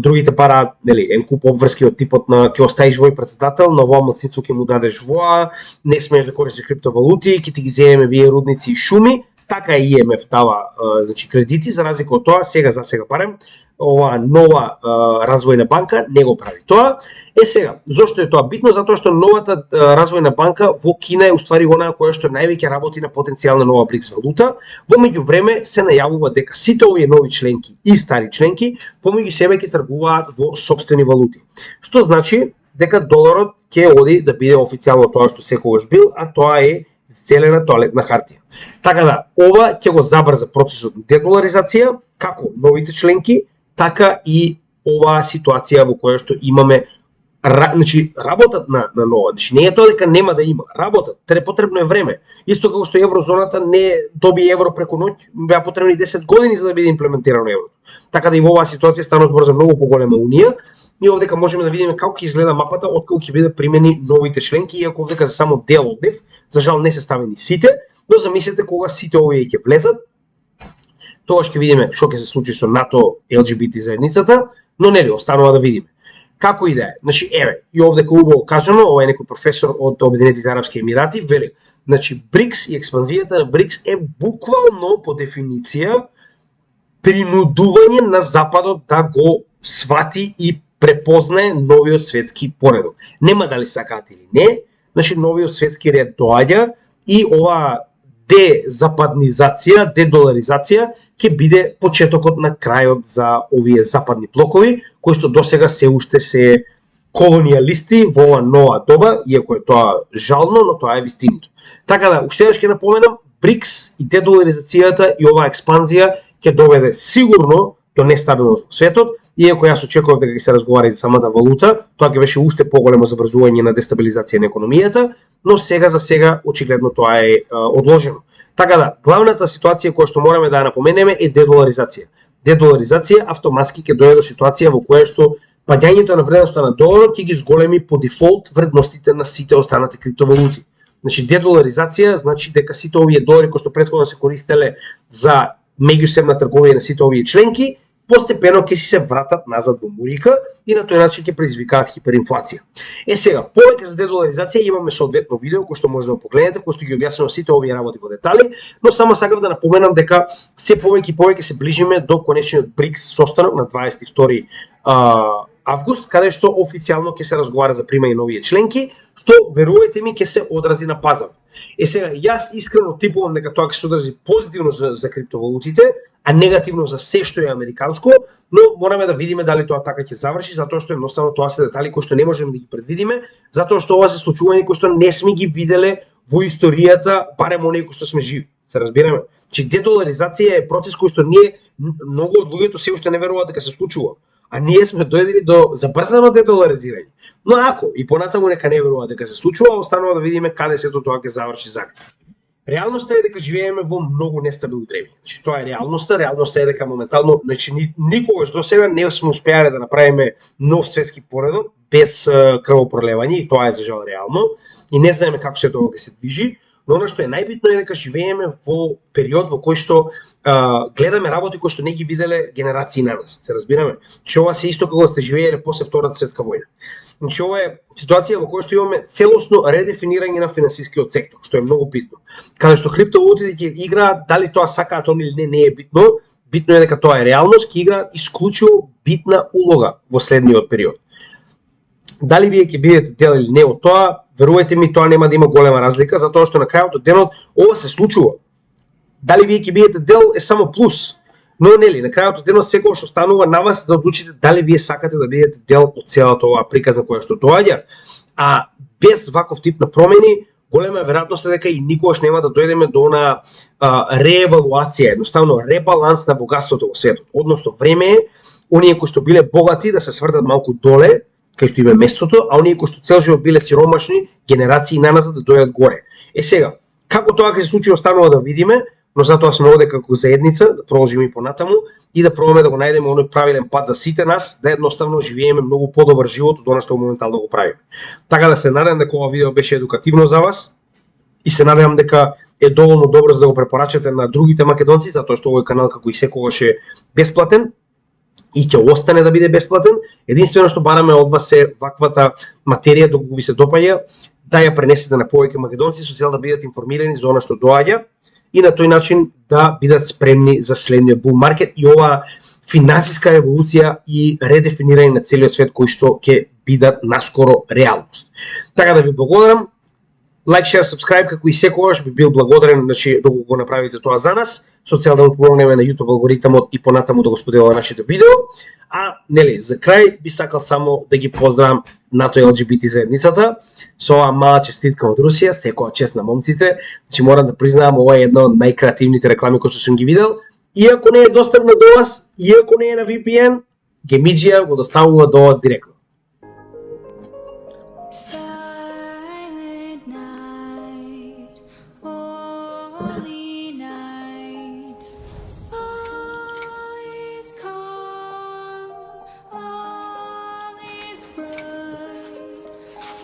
Другите пара, нели, ен куп обврски од типот на ќе оставиш вој председател, на оваа млцинство ќе му дадеш воа, не смееш да користиш криптовалути, ќе ти ги земеме вие рудници и шуми. Така и ИМФ дава значи кредити, за разлика од тоа, сега за сега барем, оваа нова развојна банка не го прави тоа. Сега, зошто е тоа битно? Затоа што новата развојна банка во Кина е уствари онаа која што највеќе работи на потенцијална нова БРИКС валута. Во меѓувреме се најавува дека сите овие нови членки и стари членки помеѓу себе ќе тргуваат во сопствени валути. Што значи дека доларот ќе оди да биде официјално тоа што секогаш бил, а тоа е зелена тоалетна хартија. Така да, ова ќе го забрза процесот на дедоларизација, како новите членки, така и оваа ситуација во која што имаме значи работат на нова. Значи не е тоа дека нема да има, работат, потребно е време. Исто како што еврозоната не доби евро преку ноќ, беа потребни 10 години за да биде имплементирано еврото. Така да и во оваа ситуација станува збор за многу поголема унија. И овдека можеме да видиме како ќе изгледа мапата откако ќе биде примени новите членки, иако овдека за само дел од нив, за жал не се ставени сите, но замислете кога сите овие ќе влезат, тогаш ќе видиме што ќе се случи со НАТО, LGBT заедницата, но нели останува да видиме. Како и да е. Значи еве, и овдека убаво кажано, ова е некој професор од Обединетите арапски емирати, вели, значи БРИКС и експанзијата на БРИКС е буквално по дефиниција принудување на Западот да го свати и препознае новиот светски поредок. Нема дали сакаат или не, значи новиот светски ред доаѓа и ова дезападнизација, дедоларизација ќе биде почетокот на крајот за овие западни блокови, кои што досега се уште се колонијалисти во ова нова доба, иако е тоа жално, но тоа е вистинито. Така да, уште еднаш ќе напоменам, БРИКС и дедоларизацијата и оваа експанзија ќе доведе сигурно до нестабилност во светот, иако јас очекував дека ќе се разговара и за самата валута, тоа ќе беше уште поголемо забрзување на дестабилизација на економијата, но сега за сега очигледно тоа е одложено. Така да, главната ситуација која што мораме да ја напоменеме е дедоларизација. Дедоларизација автоматски ќе дојде до ситуација во која што падањето на вредноста на доларот ќе ги зголеми по дефолт вредностите на сите останати криптовалути. Значи дедоларизација значи дека сите овие долари кои што претходно се користеле за меѓусебна трговија на сите овие членки, постепено ќе си се вратат назад во мурика и на тој начин ќе предизвикаат хиперинфлација. Сега, повеќе за дедоларизација имаме соодветно видео кој што може да го погледнете, кој што ги објаснува сите овие работи во детали, но само сакав да напоменам дека се повеќе и повеќе се ближиме до конечниот БРИКС состанок на 22 август, каде што официјално ќе се разговара за примање на овие членки, што верувајте ми ќе се одрази на пазар. Сега, јас искрено типувам дека тоа ќе се одрази позитивно за криптовалутите, а негативно за се што е американско, но мораме да видиме дали тоа така ќе заврши, затоа што едноставно тоа се детали кои што не можеме да ги предвидиме, затоа што ова се случувања кои што не сме ги виделе во историјата, барем оние кои што сме живи. Се разбираме? Че дедоларизација е процес кој што ние многу од луѓето се уште не веруваат дека се случува. А ние сме дојдели до забрзано дедоларизирање. Но ако и понатаму нека не веруваат дека се случува, останува да видиме каде сето тоа ќе заврши за. Реалноста е дека живееме во многу нестабилни време. Значи тоа е реалноста, реалноста е дека моментално, значи никогаш до сега не сме успеале да направиме нов светски поредок без крвопролевање и тоа е за жал реално и не знаеме како се тоа ќе се движи. Но оно што е најбитно е дека живееме во период во кој што гледаме работи кои што не ги виделе генерации на нас. Се разбираме? Че ова се исто како да сте живееле после Втората светска војна. Значи ова е ситуација во која што имаме целосно редефинирање на финансискиот сектор, што е многу битно. Каде што криптовалутите ќе играат, дали тоа сакаат они или не е битно, битно е дека тоа е реалност, ќе играат исклучиво битна улога во следниот период. Дали вие ќе бидете дел или не од тоа, верувајте ми, тоа нема да има голема разлика, затоа што на крајот од денот ова се случува. Дали вие ќе бидете дел е само плюс, но нели, на крајот од денот секогаш останува на вас да одлучите дали вие сакате да бидете дел од целата оваа приказна која што доаѓа, а без ваков тип на промени, голема е веројатноста дека и никогаш нема да дојдеме до она реевалуација, едноставно ребаланс на богатството во светот. Односно, време е оние кои што биле богати да се свртат малку доле, кај што има местото, а оние кои што цел живот биле сиромашни, генерации наназад да дојдат горе. Сега, како тоа ќе се случи останува да видиме, но затоа сме овде како заедница да продолжиме и понатаму и да пробаме да го најдеме оној правилен пат за сите нас, да едноставно живееме многу подобар живот од она што моментално го правиме. Така да се надевам дека ова видео беше едукативно за вас и се надевам дека е доволно добро за да го препорачате на другите македонци, затоа што овој канал како и секогаш е бесплатен и ќе остане да биде бесплатен. Единствено што бараме од вас е ваквата материја, доколку ви се допаѓа, да ја пренесете на повеќе македонци со цел да бидат информирани за она што доаѓа и на тој начин да бидат спремни за следниот bull market и ова финансиска револуција и редефинирање на целиот свет кои што ќе бидат наскоро реалност. Така да ви благодарам. Лайк, шер, сабскрайб, како и секогаш би бил благодарен, значи, доколку го направите тоа за нас, со цел да му помогнеме на YouTube алгоритмот и понатаму да го споделува нашите видео. А, нели, за крај би сакал само да ги поздравам НАТО и LGBT заедницата со оваа мала честитка од Русија, секоја чест на момците. Значи морам да признавам, ова е една од најкреативните реклами кои што сум ги видел. Иако не е достапна до вас, иако не е на VPN, Гемиџија го доставува до вас директно. Silent night, holy night, all is calm, all is bright,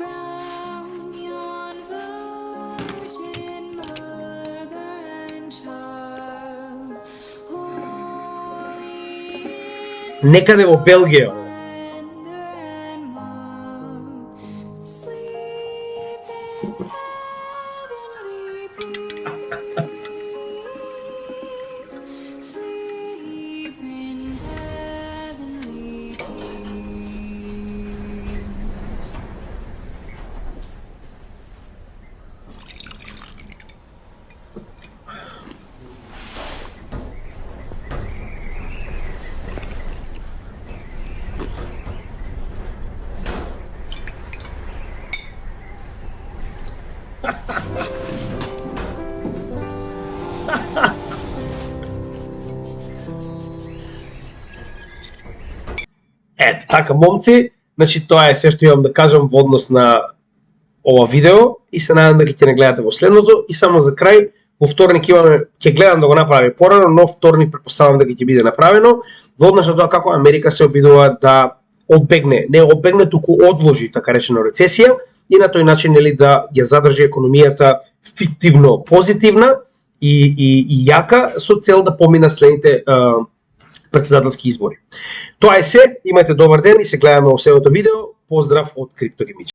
round yon virgin mother and child, holy Некаде во Белгија. splendor and mild, sleep in heavenly peace, sleep in heavenly peace. Ето, така, момци, значи тоа е се што имам да кажам во однос на ова видео и се надам дека ќе не гледате во следното. И само за крај, во вторник имаме, ќе гледам да го направи порано, но вторник претпоставам дека ќе биде направено, во однос на тоа како Америка се обидува да одбегне, не одбегне, туку одложи така речено рецесија и на тој начин нели да ја задржи економијата фиктивно позитивна и јака со цел да помина следните председателски избори. Тоа е се, имајте добар ден и се гледаме во следното видео. Поздрав од Криптогемич.